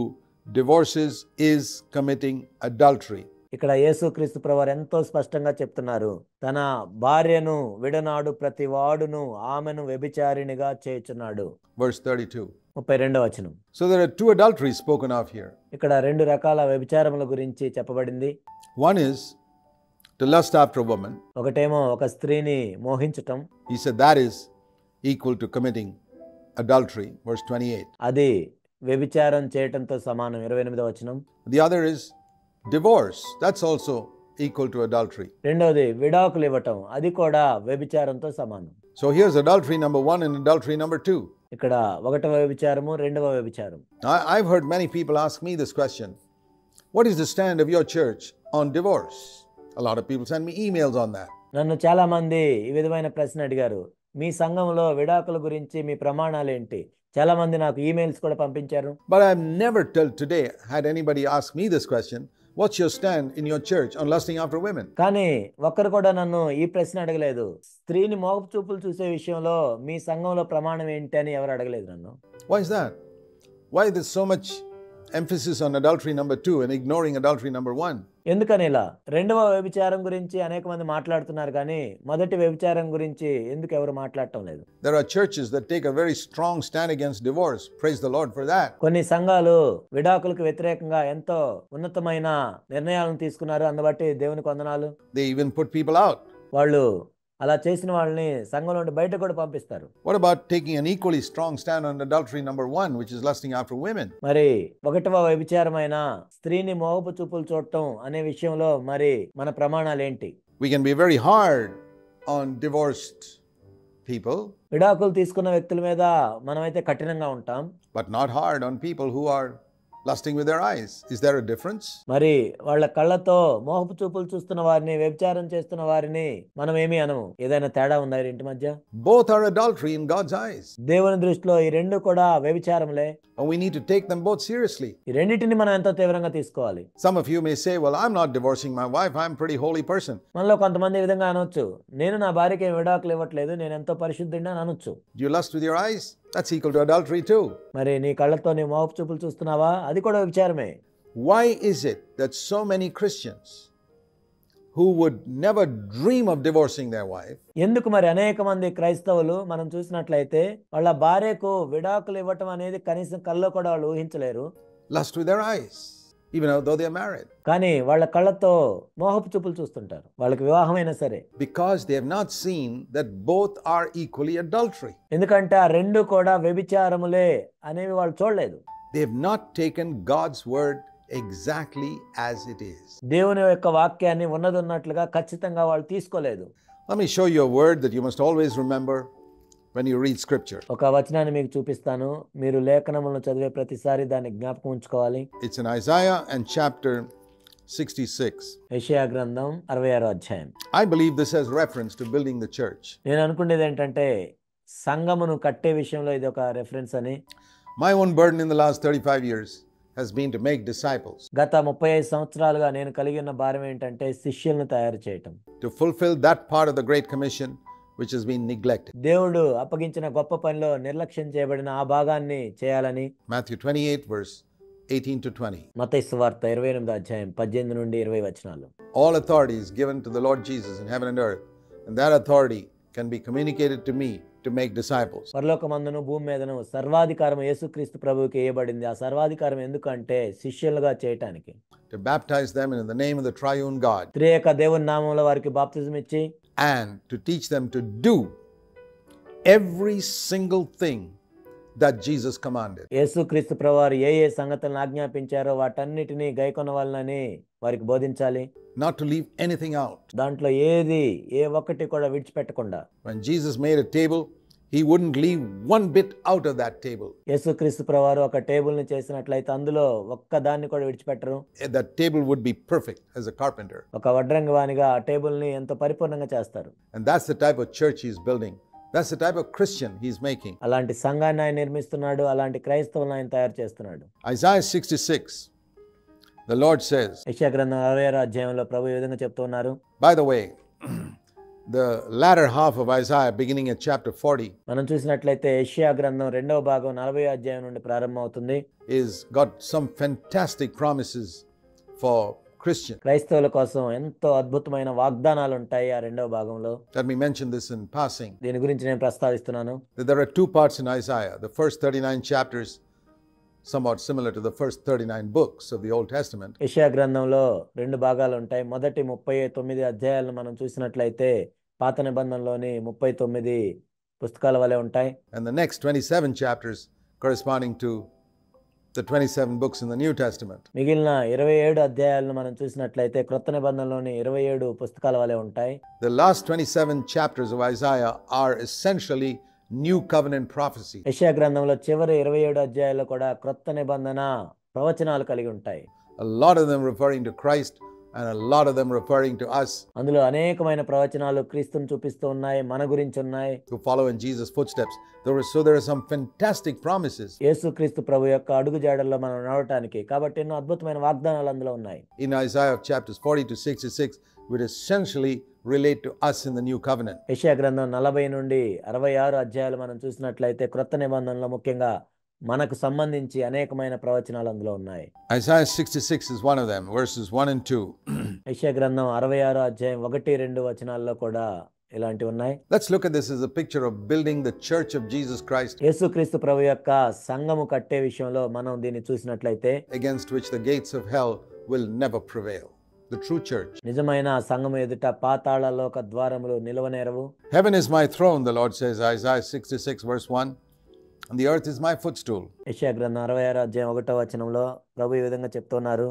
divorces is committing adultery. ఇక్కడ యేసుక్రీస్తు ప్రభువారు ఎంతో స్పష్టంగా చెప్తున్నారు. తన భార్యను విడనాడు ప్రతి వాడును ఆమెను వ్యభిచారిణిగా చేయుచున్నాడు. Verse 32. 32వ వచనం. So there are two adulteries spoken of here. ఇక్కడ రెండు రకాల వ్యభిచారముల గురించి చెప్పబడింది. One is to lust after a woman. ఒకటేమో ఒక స్త్రీని మోహించటం. He said that is equal to committing adultery. Verse 28. అది వ్యభిచారం చేయటంతో సమానం. 28వ వచనం. The other is divorce. That's also equal to adultery. రెండోది విడాకులు ఇవ్వటం, అది కూడా వ్యభిచారంతో సమానం. So here's adultery number 1 and adultery number 2. ఇక్కడ ఒకటవ వ్యభిచారము, రెండవ వ్యభిచారం. I've heard many people ask me this question. What is the stand of your church on divorce? A lot of people send me emails on that. నన్ను చాలా మంది ఈ విధమైన ప్రశ్న అడిగారు. మీ సంఘంలో విడాకుల గురించి మీ ప్రమాణాలు ఏంటి? చాలా మంది నాకు ఈమెయిల్స్ కూడా పంపించారు. But I've never till today had anybody ask me this question. What's your stand in your church on lusting after women? కానీ ఒక్కరు కూడా నన్ను ఈ ప్రశ్న అడగలేదు. స్త్రీని మోహపు చూపులు చూసే విషయంలో మీ సంఘంలో ప్రమాణం ఏంటి అని ఎవరు అడగలేదు నన్ను. Why is that? Why there's so much emphasis on adultery number 2 and ignoring adultery number 1? ఎందుకని ఇలా రెండవ వ్యభిచారం గురించి అనేక మంది మాట్లాడుతున్నారు, కానీ మొదటి వ్యభిచారం గురించి ఎందుకు ఎవరు మాట్లాడటం లేదు? There are churches that take a very strong stand against divorce. Praise the Lord for that. కొన్ని సంఘాలు విడాకులకు వ్యతిరేకంగా ఎంతో ఉన్నతమైన నిర్ణయాలను తీసుకున్నారు. అందుబట్టి దేవునికి వందనాలు. They even put people out. వాళ్ళు అలా చేసిన వాళ్ళని సంఘం నుండి బయట కూడా పంపిస్తారు. What about taking an equally strong stand on adultery number 1, which is lusting after women? మరి ఒకటవ వ్యభిచారమైన స్త్రీని మోహపు చూపులు చూడటం అనే విషయంలో మరి మన ప్రమాణాలు ఏంటి? We can be very hard on divorced people, విడాకులు తీసుకున్న వ్యక్తుల మీద మనమైతే కఠినంగా ఉంటాం, but not hard on people who are lusting with their eyes. Is there a difference? మరి వాళ్ళ కళ్ళతో మోహపు చూపులు చూస్తున్న వారిని, వ్యభిచారం చేస్తున్న వారిని మనం ఏమీ అనము. ఏదైనా తేడా ఉందా ఈ రెంటి మధ్య? Both are adultery in God's eyes, దేవుని దృష్టిలో ఈ రెండు కూడా వ్యభిచారములే. and we need to take them both seriously. ఈ రెండింటిని మనం ఎంతో తీవ్రంగా తీసుకోవాలి. Some of you may say, well, I'm not divorcing my wife. I'm a pretty holy person. మనలో కొంతమంది ఈ విధంగా అనొచ్చు, నేను నా భార్యకి ఏం విడాకులు ఇవ్వట్లేదు, నేను ఎంతో పరిశుద్ధుడిని అని అనొచ్చు. Do you lust with your eyes? That's equal to adultery too. మరి నీ కళ్ళతో నీ మోహపు చూపులు చూస్తున్నావా? అది కూడా వ్యభిచారమే. Why is it that so many Christians who would never dream of divorcing their wife ఎందుకు మరి అనేక మంది క్రైస్తవులు మనం చూసినట్లయితే వాళ్ళ భార్యకు విడాకులు ఇవ్వటం అనేది కనీసం కల్లో కూడా వాళ్ళు ఊహించలేరు, lust with their eyes, even though they are married? కానీ వాళ్ళ కళ్ళతో మోహపు చూపులు చూస్తుంటారు, వాళ్ళకి వివాహమైనా సరే. Because they have not seen that both are equally adultery. ఎందుకంటే ఆ రెండు కూడా వ్యభిచారములే అనేవి వాళ్ళు చూడలేదు. They have not taken God's word exactly as it is. దేవుని యొక్క వాక్యాన్ని ఉన్నదన్నట్లుగా ఖచ్చితంగా వాళ్ళు తీసుకోలేదు. Let me show you a word that you must always remember when you read scripture. ఒక వచనాన్ని మీకు చూపిస్తాను, మీరు లేఖనములను చదివే ప్రతిసారి దాన్ని జ్ఞాపకం ఉంచుకోవాలి. It's in Isaiah and chapter 66. యెషయా గ్రంథం 66వ అధ్యాయం. I believe this has reference to building the church. నేను అనుకునేది ఏంటంటే సంఘమును కట్టే విషయంలో ఇది ఒక రెఫరెన్స్ అని. My own burden in the last 35 years has been to make disciples, గత 35 సంవత్సరాలుగా నేను కలిగి ఉన్న భారం ఏంటంటే శిష్యులను తయారు చేయటం, to fulfill that part of the Great Commission which has been neglected. దేవుడు అప్పగించిన గొప్ప పనిలో నిర్లక్ష్యం చేయబడిన ఆ భాగాన్ని చేయాలని. Matthew 28 verse 18 to 20. మత్తయి సువార్త 28వ అధ్యాయం 18 నుండి 20 వచనాలు. All authority is given to the Lord Jesus in heaven and earth, and that authority can be communicated to me to make disciples. పరలోకమందును భూమి మీదను సర్వాధికారం యేసుక్రీస్తు ప్రభువుకి ఇవ్వబడింది. ఆ సర్వాధికారం ఎందుకంటే శిష్యులుగా చేయటానికి, To baptize them in the name of the triune God, త్రియేక దేవుని నామములో వారికి బాప్తిజం ఇచ్చి, and to teach them to do every single thing that Jesus commanded. యేసుక్రీస్తు ప్రభువారు ఏ ఏ సంగతులను ఆజ్ఞాపించారో వాటన్నిటినీ గైకొనవాలని వారికి బోధించాలి. Not to leave anything out. దాంట్లో ఏ ఒక్కటి కూడా విడిచిపెట్టకుండా. When Jesus made a table, he wouldn't leave one bit out of that table. యేసుక్రీస్తు ప్రభువారు ఒక టేబుల్ ని చేసినట్లయితే అందులో ఒక్క దాన్ని కూడా విడిచిపెట్టరు. That table would be perfect as a carpenter. ఒక వడ్రంగి వానిగా ఆ టేబుల్ ని ఎంతో పరిపూర్ణంగా చేస్తారు. And that's the type of church he's building. That's the type of Christian he's making. అలాంటి సంఘాన్ని ఆయన నిర్మిస్తున్నాడు, అలాంటి క్రైస్తవులను ఆయన తయారు చేస్తున్నాడు. Isaiah 66, the Lord says, యెషయా గ్రంథం 66వ అధ్యాయంలో ప్రభు ఈ విధంగా చెప్తున్నారు. by the way, the latter half of Isaiah beginning at chapter 40 మనం చూసినట్లయితే యెషయా గ్రంథం 2వ భాగం 40వ అధ్యాయం నుండి ప్రారంభమవుతుంది. is got some fantastic promises for Christians. క్రైస్తవుల కోసం ఎంతో అద్భుతమైన వాగ్దానాలు ఉంటాయి ఆ 2వ భాగంలో. Let me mention this in passing. దీని గురించి నేను ప్రస్తావిస్తున్నాను. That there are two parts in Isaiah. The first 39 chapters, somewhat similar to the first 39 books of the Old Testament. యెషయా గ్రంథంలో 2 భాగాలు ఉంటాయి. మొదటి 39 అధ్యాయాలను మనం చూసినట్లయితే పాత నిబంధనలోని 39 పుస్తకాల వలె ఉంటాయి. And the next 27 chapters corresponding to the 27 books in the New Testament. మిగిలిన 27 అధ్యాయాలను మనం చూసినట్లయితే క్రొత్త నిబంధనలోని 27 పుస్తకాల వలె ఉంటాయి. The last 27 chapters of Isaiah are essentially New Covenant prophecy. యెషయా గ్రంథంలో చివరి 27 అధ్యాయాలు కూడా క్రొత్త నిబంధన ప్రవచనాలు కలిగి ఉంటాయి. A lot of them referring to Christ and a lot of them referring to us అందులో అనేకమైన ప్రవచనాలు క్రీస్తును చూపిస్తూ ఉన్నాయి, మన గురించి ఉన్నాయి. who follow in Jesus' footsteps. There are some fantastic promises. యేసుక్రీస్తు ప్రభు యొక్క అడుగుజాడల్లో మనం నడవటానికి కాబట్టి ఎన్నో అద్భుతమైన వాగ్దానాలు అందులో ఉన్నాయి. In Isaiah chapters 40 to 66, which essentially relate to us in the New Covenant. యెషయా గ్రంథం 40 నుండి 66 అధ్యాయాలు మనం చూసినట్లయితే క్రొత్త నిబంధనలో ముఖ్యంగా మనకు సంబంధించి అనేకమైన ప్రవచనాలు అందులో ఉన్నాయి. Isaiah 66 is one of them, verses 1 and 2. యెషయా గ్రంథం 66 అధ్యాయం 1-2 వచనాల్లో కూడా ఇలాంటివి ఉన్నాయి. Let's look at this as a picture of building the church of Jesus Christ, యేసుక్రీస్తు ప్రభు యొక్క సంఘము కట్టే విషయంలో మనం దీన్ని చూసినట్లయితే against which the gates of hell will never prevail. the true church. నిజమైన సంఘము ఎదుట పాతాళలోక ద్వారములు నిలవనేరవు. Heaven is my throne, the Lord says, Isaiah 66 verse 1, and the earth is my footstool. యెషయా గ్రంథం 66 అధ్యాయం 1వ వచనంలో ప్రభు ఈ విధంగా చెప్తున్నారు,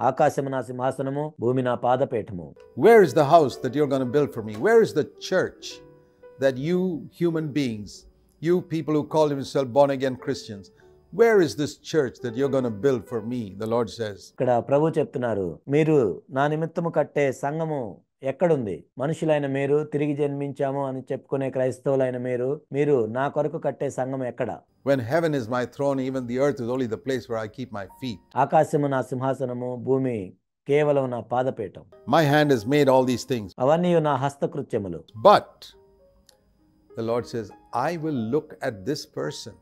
ఆకాశము నా సింహాసనము, భూమి నా పాదపీఠము. Where is the house that you're going to build for me? Where is the church that you human beings, you people who call yourselves born again Christians, where is this church that you're going to build for me? The Lord says. ఇక్కడ ప్రభు చెప్తున్నారు, మీరు నా నిమిత్తము కట్టే సంఘము ఎక్కడుంది? మనుషులైన మీరు, తిరిగి జన్మించాము అని చెప్పుకునే క్రైస్తవులైన మీరు నా కొరకు కట్టే సంఘం ఎక్కడ? When heaven is my throne, even the earth is only the place where I keep my feet. ఆకాశము నా సింహాసనము, భూమి కేవలం నా పాదపీఠం. My hand has made all these things. అవన్నీ నా హస్తకృత్యములు. But the Lord says, I will look at this person.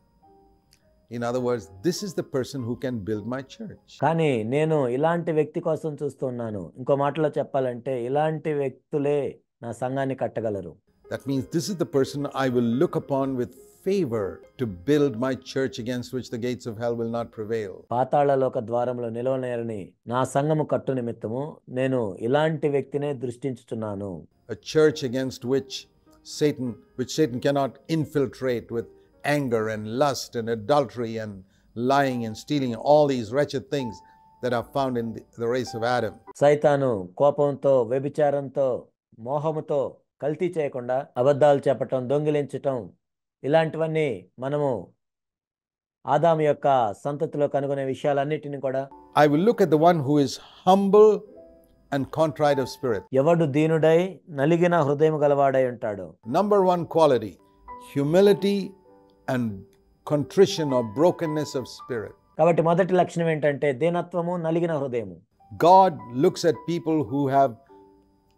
In other words, this is the person who can build my church. కానీ నేను ఇలాంటి వ్యక్తి కోసం చూస్తున్నాను. ఇంకో మాటలో చెప్పాలంటే ఇలాంటి వ్యక్తులే నా సంఘాన్ని కట్టగలరు. That means this is the person I will look upon with favor to build my church against which the gates of hell will not prevail. పాతాళలోక ద్వారములో నిలవనేరని నా సంఘము కట్టు నిమిత్తము నేను ఇలాంటి వ్యక్తినే దృష్టించుచున్నాను. A church against which Satan cannot infiltrate with anger and lust and adultery and lying and stealing, all these wretched things that are found in the race of Adam. సైతాను కోపంతో, వ్యభిచారంతో, మోహముతో కల్తీ చేయకుండా అబద్ధాలు చెప్పటం, దొంగిలించటం, ఇలాంటివన్నీ మనము ఆదాము యొక్క సంతతిలో కనుగొనే విషయాలన్నిటిని కూడా. I will look at the one who is humble and contrite of spirit. ఎవడు దీనుడై నలిగిన హృదయం గలవాడై ఉంటాడు. Number one quality, humility and contrition or brokenness of spirit. కాబట్టి మొదటి లక్షణం ఏంటంటే దీనత్వము, నలిగిన హృదయము. God looks at people who have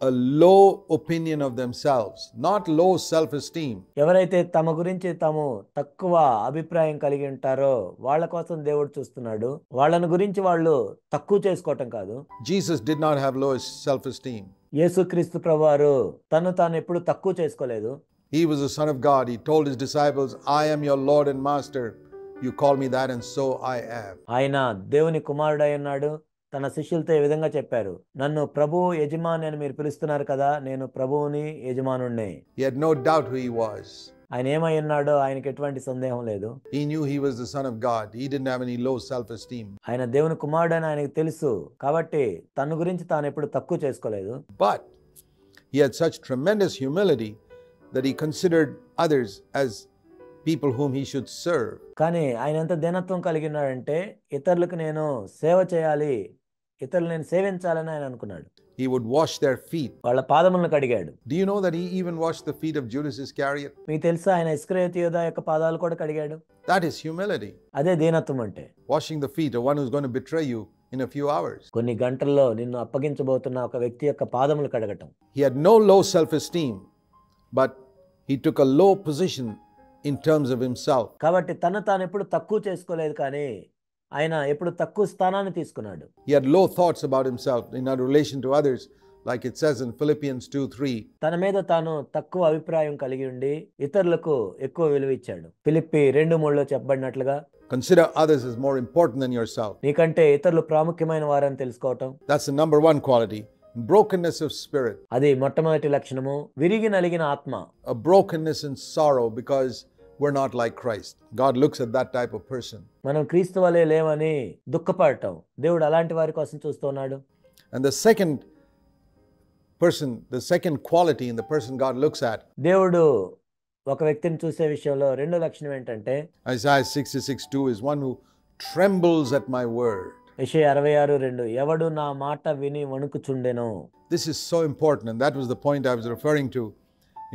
a low opinion of themselves, not low self-esteem. ఎవరైతే తమ గురించి తాము తక్కువ అభిప్రాయం కలిగి ఉంటారో వాళ్ళ కోసం దేవుడు చూస్తున్నాడు. వాళ్ళని గురించి వాళ్ళు తక్కువ చేసుకోవటం కాదు. Jesus did not have low self-esteem. యేసుక్రీస్తు ప్రభువారు తను తాను ఎప్పుడు తక్కువ చేసుకోలేదు. He was the Son of God. He told his disciples, I am your Lord and Master. You call me that and so I am. ఆయన దేవుని కుమారుడై ఉన్నాడు. తన శిష్యులతో ఈ విధంగా చెప్పారు, నన్ను ప్రభువు యజమాని అని మీరు పిలుస్తున్నారు కదా, నేను ప్రభువుని యజమానుణ్ణి. He had no doubt who he was. ఆయన ఏమై ఉన్నాడో ఆయనకి ఎటువంటి సందేహం లేదు. He knew he was the Son of God. He didn't have any low self-esteem. ఆయన దేవుని కుమారుడు అని ఆయనకు తెలుసు కాబట్టి తన గురించి తాను ఎప్పుడు తక్కువ చేసుకోలేదు. But he had such tremendous humility that he considered others as people whom he should serve. కానీ ఆయన ఎంత దీనత్వం కలిగి ఉన్నాడంటే ఇతరులకు నేను సేవ చేయాలి, ఇతరులు నేను సేవించాలని ఆయన అనుకున్నాడు. He would wash their feet. వాళ్ళ పాదములను కడిగాడు. Do you know that he even washed the feet of Judas Iscariot? మీకు తెలుసా ఆయన ఇస్కరియోతు యూదా యొక్క పాదాలు కూడా కడిగాడు. That is humility. అదే దీనత్వం అంటే. Washing the feet of one who's going to betray you in a few hours. కొన్ని గంటల్లో నిన్ను అప్పగించబోతున్న ఒక వ్యక్తి యొక్క పాదములు కడగటం. He had no low self-esteem, but he took a low position in terms of himself. కాబట్టి తాను ఎప్పుడు తక్కువ చేసుకోలేదు, కానీ ఆయన ఎప్పుడు తక్కువ స్థానాన్ని తీసుకున్నాడు. He had low thoughts about himself in relation to others, like it says in Philippians 2:3. తన మీద తాను తక్కువ అభిప్రాయం కలిగి ఉండి ఇతరులకు ఎక్కువ విలువ ఇచ్చాడు. Philippi 2:3లో చెప్పబడినట్లుగా Consider others as more important than yourself. నీకంటే ఇతరులు ప్రాముఖ్యమైన వారని తెలుసుకోవటం. That's the number one quality. Brokenness of spirit. అది మొట్టమొదటి లక్షణము. విరిగి నలిగిన ఆత్మ. A brokenness and sorrow because we're not like Christ. God looks at that type of person. మనం క్రీస్తు వలె లేవని దుఃఖపడటం దేవుడు అలాంటి వారి కోసం చూస్తున్నాడు. And the second quality in the person God looks at. దేవుడు ఒక వ్యక్తిని చూసే విషయంలో రెండో లక్షణం ఏంటంటే Isaiah 66:2 is one who trembles at my word. యెషయా 66:2 ఎవడు నా మాట విని వణుకుచుండెను. This is so important, and that was the point I was referring to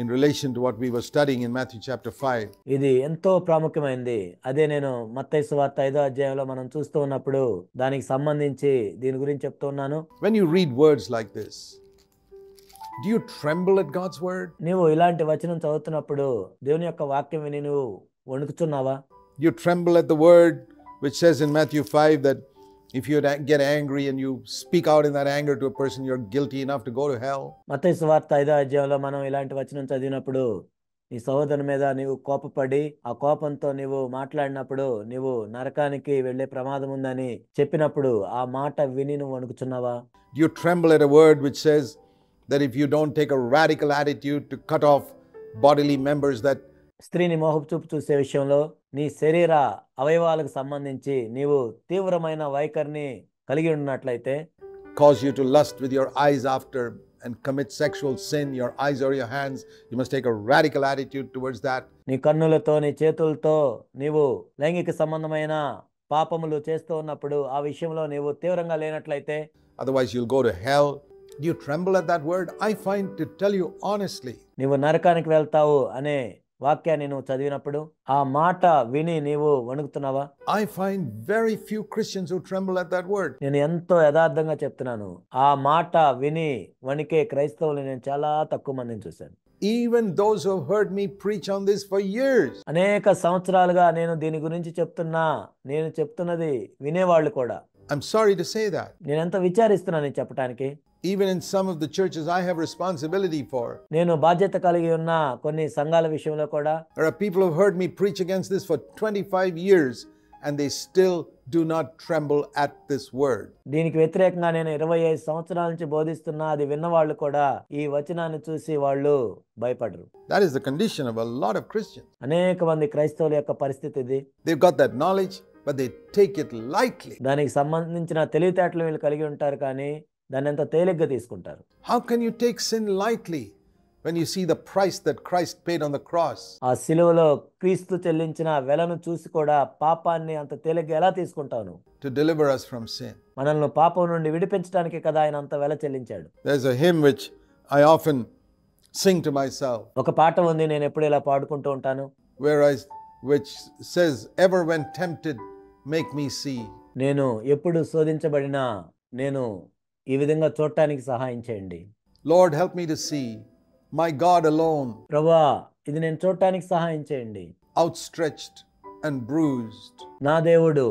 in relation to what we were studying in Matthew chapter 5. ఇది ఎంతో ప్రాముఖ్యమైనది. అదే నేను మత్తయి సువార్త 5వ అధ్యాయంలో మనం చూస్తూ ఉన్నప్పుడు దానికి సంబంధించి దీని గురించి చెప్తూ ఉన్నాను. When you read words like this, do you tremble at God's word? నీవు ఇలాంటి వచనం చదువుతున్నప్పుడు దేవుని యొక్క వాక్యం విని నువ్వు వణుకుచున్నావా? You tremble at the word which says in Matthew 5 that if you get angry and you speak out in that anger to a person, you're guilty enough to go to hell. మత్తయి సువార్త 5వ అధ్యాయంలో మనం ఇలాంటి వచనం చదివినప్పుడు నీ సహోదరుని మీద నీవు కోపపడి ఆ కోపంతో నీవు మాట్లాడినప్పుడు నీవు నరకానికి వెళ్ళే ప్రమాదం ఉందని చెప్పినప్పుడు ఆ మాట విని నువ్వు వణుకుచున్నావా? Do you tremble at a word which says that if you don't take a radical attitude to cut off bodily members that స్త్రీని మోహపు చూపు చూసే విషయంలో నీ శరీర అవయవాలకు సంబంధించి నీవు తీవ్రమైన వైఖరిని కలిగి ఉన్నట్లయితే cause you to lust with your eyes after and commit sexual sin, your eyes or your hands, you must take a radical attitude towards that. నీ కన్నులతో నీ చేతులతో నీవు లైంగిక సంబంధమైన పాపములు చేస్తూ ఉన్నప్పుడు ఆ విషయంలో నీవు తీవ్రంగా లేనట్లయితే Otherwise you'll go to hell. Do you tremble at that word? I find, to tell you honestly, నీవు నరకానికి వెళ్తావు అనే వాక్యాన్ని నువ్వు చదివినప్పుడు ఆ మాట విని నీవు వణుకుతున్నావా? I find very few Christians who tremble at that word. నేను ఎంతో యథార్థంగా చెప్తున్నాను, ఆ మాట విని వణికే క్రైస్తవులు నేను చాలా తక్కువ మందిని చూశాను. Even those who have heard me preach on this for years. అనేక సంవత్సరాలుగా నేను దీని గురించి చెప్తున్నా, నేను చెప్తున్నది వినేవాళ్ళు కూడా. I'm sorry to say that. నేను ఎంత విచారిస్తున్నాను చెప్పడానికి. Even in some of the churches I have responsibility for, నేను బాధ్యత కలిగి ఉన్న కొన్ని సంఘాల విషయంలో కూడా there are people who have heard me preach against this for 25 years and they still do not tremble at this word. దీనికి వ్యతిరేకంగా నేను 25 సంవత్సరాల నుంచి బోధిస్తున్నా, అది విన్నవాళ్ళు కూడా ఈ వచనాన్ని చూసి వాళ్ళు భయపడరు. That is the condition of a lot of Christians. అనేక మంది క్రైస్తవుల యొక్క పరిస్థితి ఇది. They've got that knowledge, but they take it lightly. దానికి సంబంధించిన తెలివితేటలు వీళ్ళు కలిగి ఉంటారు, కానీ దాన్ని ఎంత తేలిగ్గా తీసుకుంటారు. How can you take sin lightly when you see the price that Christ paid on the cross? ఆ సిలువలో క్రీస్తు చెల్లించిన వెలను చూసి కూడా పాపాన్ని అంత తేలిగ్గా ఎలా తీసుకుంటావు? To deliver us from sin. మనల్ని పాపం నుండి విడిపించడానికి కదా ఆయన అంత వెల చెల్లించాడు. There's a hymn which I often sing to myself, ఒక పాట ఉంది, నేను ఎప్పుడు ఇలా పాడుకుంటూ ఉంటాను, which says, ever when tempted, make me see. నేను ఎప్పుడు శోధించబడినా నేను ఈ విధంగా చూడటానికి సహాయం చేయండి. Lord, help me to see my God alone, ప్రభువా ఇది నేను చూడటానికి సహాయం చేయండి. outstretched and bruised నా దేవుడు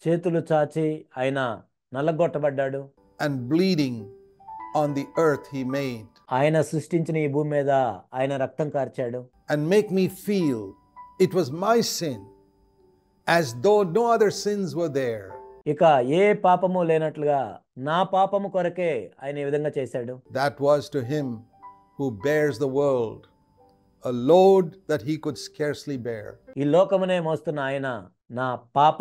చేతులు చాచి ఆయన నల్లగొట్టబడ్డాడు, and bleeding on the earth he made, ఆయన సృష్టించిన ఈ భూమి మీద ఆయన రక్తం కార్చాడు. and make me feel it was my sin as though no other sins were there. ఇక ఏ పాపము లేనట్లుగా నా పాపము కొరకే ఆయన ఈ విధంగా చేశాడు. That was to him who bears the world, a load that he could scarcely bear. ఈ లోకమునే మోస్తున్న ఆయన నా పాప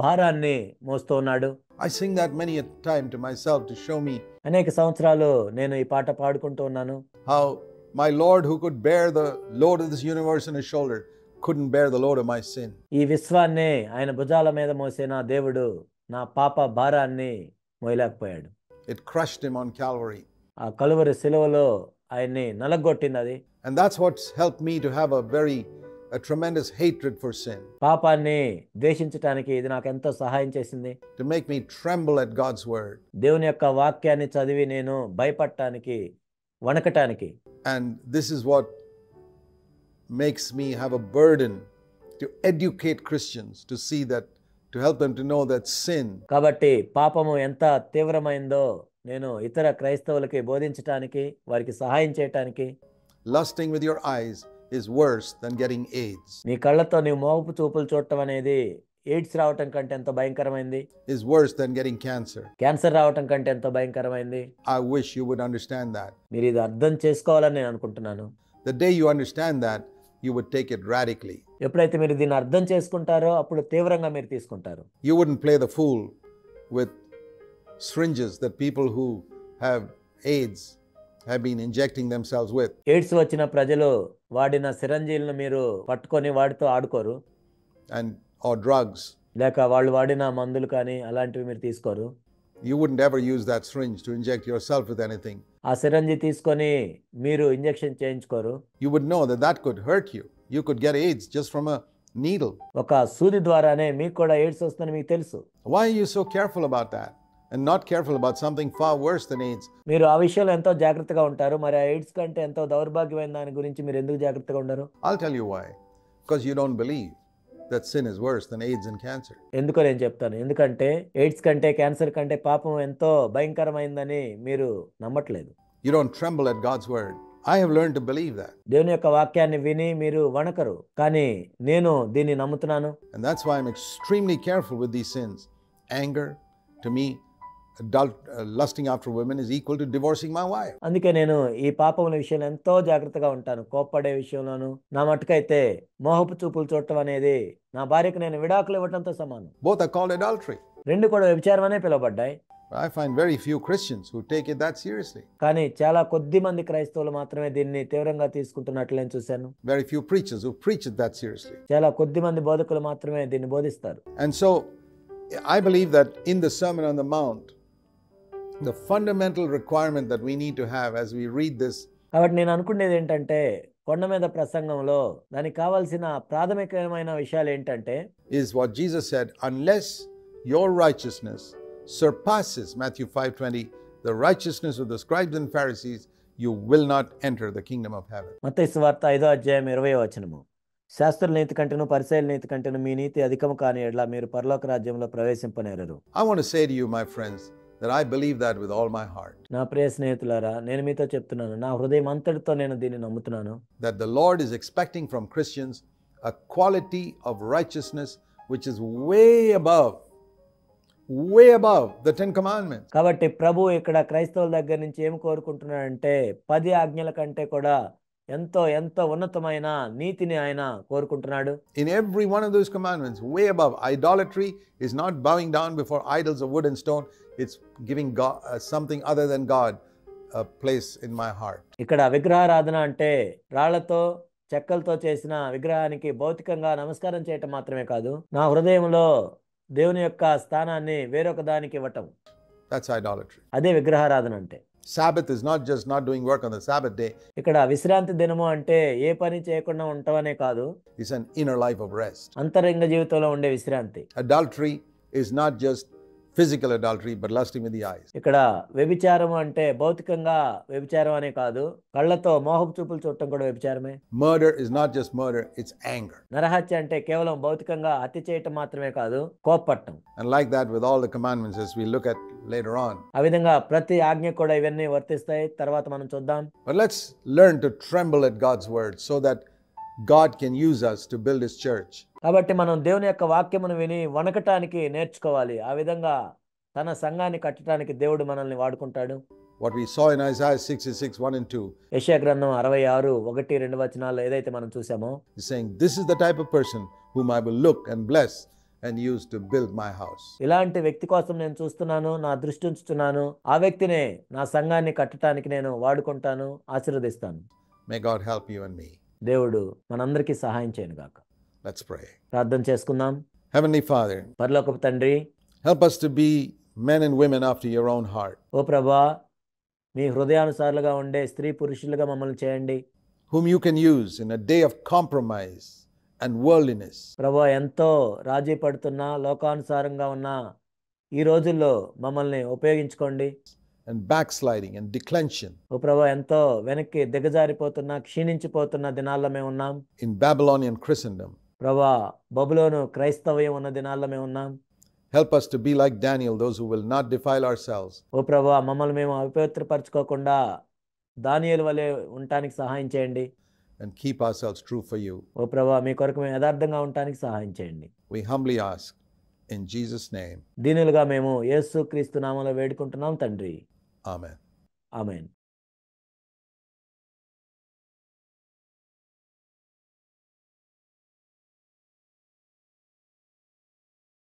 భారాన్ని మోస్తూ ఉన్నాడు. I sing that many a time to myself to show me అనేక సంవత్సరాలు నేను ఈ పాట పాడుకుంటూ ఉన్నాను. how my Lord, who could bear the load of this universe on his shoulder, couldn't bear the load of my sin. ఈ విశ్వాన్ని ఆయన భుజాల మీద మోసే నా దేవుడు నా పాప భారాన్ని మోయలేకపోయాడు. It crushed him on Calvary. ఆ కలువరి శిలువలో ఆయన్ని నలగొట్టింది అది. And that's what's helped me to have a tremendous hatred for sin, పాపాన్ని ద్వేషించటానికి ఇది నాకు ఎంతో సహాయం చేసింది. to make me tremble at God's word. దేవుని యొక్క వాక్యాన్ని చదివి నేను భయపడటానికి, వణకటానికి. And this is what makes me have a burden to educate Christians, to see that, to help them to know that sin కాబట్టి పాపము ఎంత తీవ్రమైందో నేను ఇతర క్రైస్తవులకి బోధించటానికి, వారికి సహాయం చేయటానికి. lusting with your eyes is worse than getting AIDS. నీ కళ్ళతో నీవు మోహపు చూపులు చూడటం అనేది ఎయిడ్స్ రావటం కంటే ఎంతో భయంకరమైంది. Is worse than getting cancer. Cancer రావటం కంటే ఎంతో భయంకరమైంది. I wish you would understand that. మీరు ఇది అర్థం చేసుకోవాలని నేను అనుకుంటున్నాను. The day you understand that, you would take it radically. ఎప్పుడైతే మీరు దీన్ని అర్థం చేసుకుంటారో అప్పుడు తీవ్రంగా మీరు తీసుకుంటారు. You wouldn't play the fool with syringes that people who have AIDS have been injecting themselves with. AIDS వచ్చిన ప్రజలు వాడిన సిరంజీలను మీరు పట్టుకొని వాటితో ఆడుకోరు. Or drugs. లేక వాళ్ళు వాడిన మందులు కానీ అలాంటివి మీరు తీసుకోరు. You wouldn't ever use that syringe to inject yourself with anything. ఆ సిరంజి తీసుకొని మీరు injection చేయించుకోరు. You would know that that could hurt you. You could get AIDS just from a needle. ఒక సూది ద్వారానే మీకు కూడా ఎయిడ్స్ వస్తుందని మీకు తెలుసు. Why are you so careful about that and not careful about something far worse than AIDS? మీరు ఆ విషయంలో ఎంతో జాగ్రత్తగా ఉంటారు, మరి ఆ ఎయిడ్స్ కంటే ఎంతో దౌర్భాగ్యమైన దాని గురించి మీరు ఎందుకు జాగ్రత్తగా ఉండరు? I'll tell you why. Because you don't believe that sin is worse than AIDS and cancer. ఎందుకో నేను చెప్తాను. ఎందుకంటే ఎయిడ్స్ కంటే క్యాన్సర్ కంటే పాపం ఎంతో భయంకరమైందని మీరు నమ్మట్లేదు. You don't tremble at God's word. I have learned to believe that. దేవుని యొక్క వాక్యాన్ని విని మీరు వణకరు, కానీ నేను దీన్ని నమ్ముతున్నాను. And that's why I'm extremely careful with these sins. Anger, to me, lusting after women is equal to divorcing my wife. అందుకే నేను ఈ పాపముల విషయంలో ఎంతో జాగ్రత్తగా ఉంటాను. కోప్పడే విషయంలోను నా మట్టుకైతే మోహపు చూపులు చూడటం అనేది నా భార్యకు నేను విడాకులు ఇవ్వడంతో సమానం. Both are called adultery. రెండు కూడా వ్యభిచారం అనే పిలువబడ్డాయి. I find very few Christians who take it that seriously. కానీ చాలా కొద్ది మంది క్రైస్తవులు మాత్రమే దీన్ని తీవ్రంగా తీసుకుంటున్నట్లు నేను చూశాను. Very few preachers who preach it that seriously. చాలా కొద్ది మంది బోధకులు మాత్రమే దీన్ని బోధిస్తారు. And so I believe that in the Sermon on the Mount, the fundamental requirement that we need to have as we read this, కాబట్టి నేను అనుకునేది ఏంటంటే కొండ మీద ప్రసంగంలో దానికి కావాల్సిన ప్రాథమికమైన విషయాలు ఏంటంటే is what Jesus said, unless your righteousness surpasses Matthew 5:20, the righteousness of the scribes and Pharisees, you will not enter the kingdom of heaven. మత్తయి సువార్త 5వ అధ్యాయం 20వ వచనము. శాస్త్రుల నీతి కంటేను పరిసయ్యుల నీతి కంటేను మీ నీతి అధికము కాని యెడల మీరు పరలోక రాజ్యంలో ప్రవేశింపనేరరు. I want to say to you, my friends, that I believe that with all my heart. నా ప్రియ స్నేహితులారా, నేను మీతో చెప్తున్నాను, నా హృదయం అంతటితో నేను దీన్ని నమ్ముతున్నాను. That the Lord is expecting from Christians a quality of righteousness which is way above the 10 commandments. కాబట్టి ప్రభు ఇక్కడ క్రైస్తవుల దగ్గర నుంచి ఏం కోరుకుంటున్నాడంటే 10 ఆజ్ఞల కంటే కూడా ఎంతో ఎంతో ఉన్నతమైన నీతిని ఆయన కోరుకుంటున్నాడు. In every one of those commandments, way above. Idolatry is not bowing down before idols of wood and stone. It's giving God, something other than God a place in my heart. ఇక్కడ విగ్రహారాధన అంటే రాళ్లతో చెక్కలతో చేసిన విగ్రహానికి భౌతికంగా నమస్కారం చేయటం మాత్రమే కాదు, నా హృదయంలో దేవుని యొక్క స్థానాన్ని వేరొక దానికి ఇవ్వటం. That's idolatry. అదే విగ్రహారాధన అంటే. Sabbath is not just not doing work on the Sabbath day. ఇక్కడ విశ్రాంతి దినము అంటే ఏ పని చేయకుండా ఉండటమనే కాదు, It's an inner life of rest. అంతరంగ జీవితంలో ఉండే విశ్రాంతి. Adultery is not just physical adultery, but lusting with the eyes. ఇక్కడ వ్యభిచారం అంటే భౌతికంగా వ్యభిచారం అనే కాదు, కళ్ళతో మోహపు చూపులు చూడటం కూడా వ్యభిచారమే. Murder is not just murder, it's anger. నరహత్య అంటే కేవలం భౌతికంగా హత్య చేయటం మాత్రమే కాదు, కోప్పట్టం. And like that with all the commandments as we look at later on. ఆ విధంగా ప్రతి ఆజ్ఞ కూడా ఇవన్నీ వర్తిస్తాయి, తర్వాత మనం చూద్దాం. But let's learn to tremble at God's word so that God can use us to build his church. కాబట్టి మనం దేవుని యొక్క వాక్యమును విని వణకటానికి నేర్చుకోవాలి. ఆ విధంగా తన సంఘాన్ని కట్టడానికి దేవుడు మనల్ని వాడుకుంటాడు. What we saw in Isaiah 66, 1 and 2. యెషయా గ్రంథం 66, 1, 2 వచనాల్లో ఏదైతే మనం చూసామో, He's saying, this is the type of person whom I will look and bless and use to build my house. ఇలాంటి వ్యక్తి కోసం నేను చూస్తున్నాను, నా దృష్టి ఉంచుతున్నాను, ఆ వ్యక్తినే నా సంఘాన్ని కట్టడానికి నేను వాడుకుంటాను, ఆశీర్వదిస్తాను. May God help you and me. దేవుడు మనందరికీ సహాయం చేయను గాక. Let's pray. ప్రార్థన చేసుకుందాం. Heavenly Father, పరలోకపు తండ్రి, help us to be men and women after your own heart, ఓ ప్రభా, మీ హృదయానుసారులుగా ఉండే స్త్రీ పురుషులుగా మమ్మల్ని చేయండి. whom you can use in a day of compromise and worldliness. ప్రభా, ఎంతో రాజీ పడుతున్నా లోకానుసారంగా ఉన్న ఈ రోజుల్లో మమ్మల్ని ఉపయోగించుకోండి. And backsliding and declension. ఓ ప్రభా, ఎంతో వెనక్కి దిగజారిపోతున్నా క్షీణించిపోతున్న దినాల్లో మేము ఉన్నాం. In Babylonian Christendom. ప్రభా, బబులోను క్రైస్తవ్యం ఉన్న దినాల్లో మేము ఉన్నాం. Help us to be like Daniel, those who will not defile ourselves. ఓ ప్రభా, మమ్మల్ని మేము అపవిత్రపరచుకోకుండా దానియేలు వలె ఉండటానికి సహాయం చేయండి. And keep ourselves true for you. ఓ ప్రభా, మీ కొరకు మేము యథార్థంగా ఉండటానికి సహాయం చేయండి. We humbly ask in Jesus' name. దీనులుగా మేము యేసు క్రీస్తు నామములో వేడుకుంటున్నాం తండ్రి. Amen. ఆమేన్.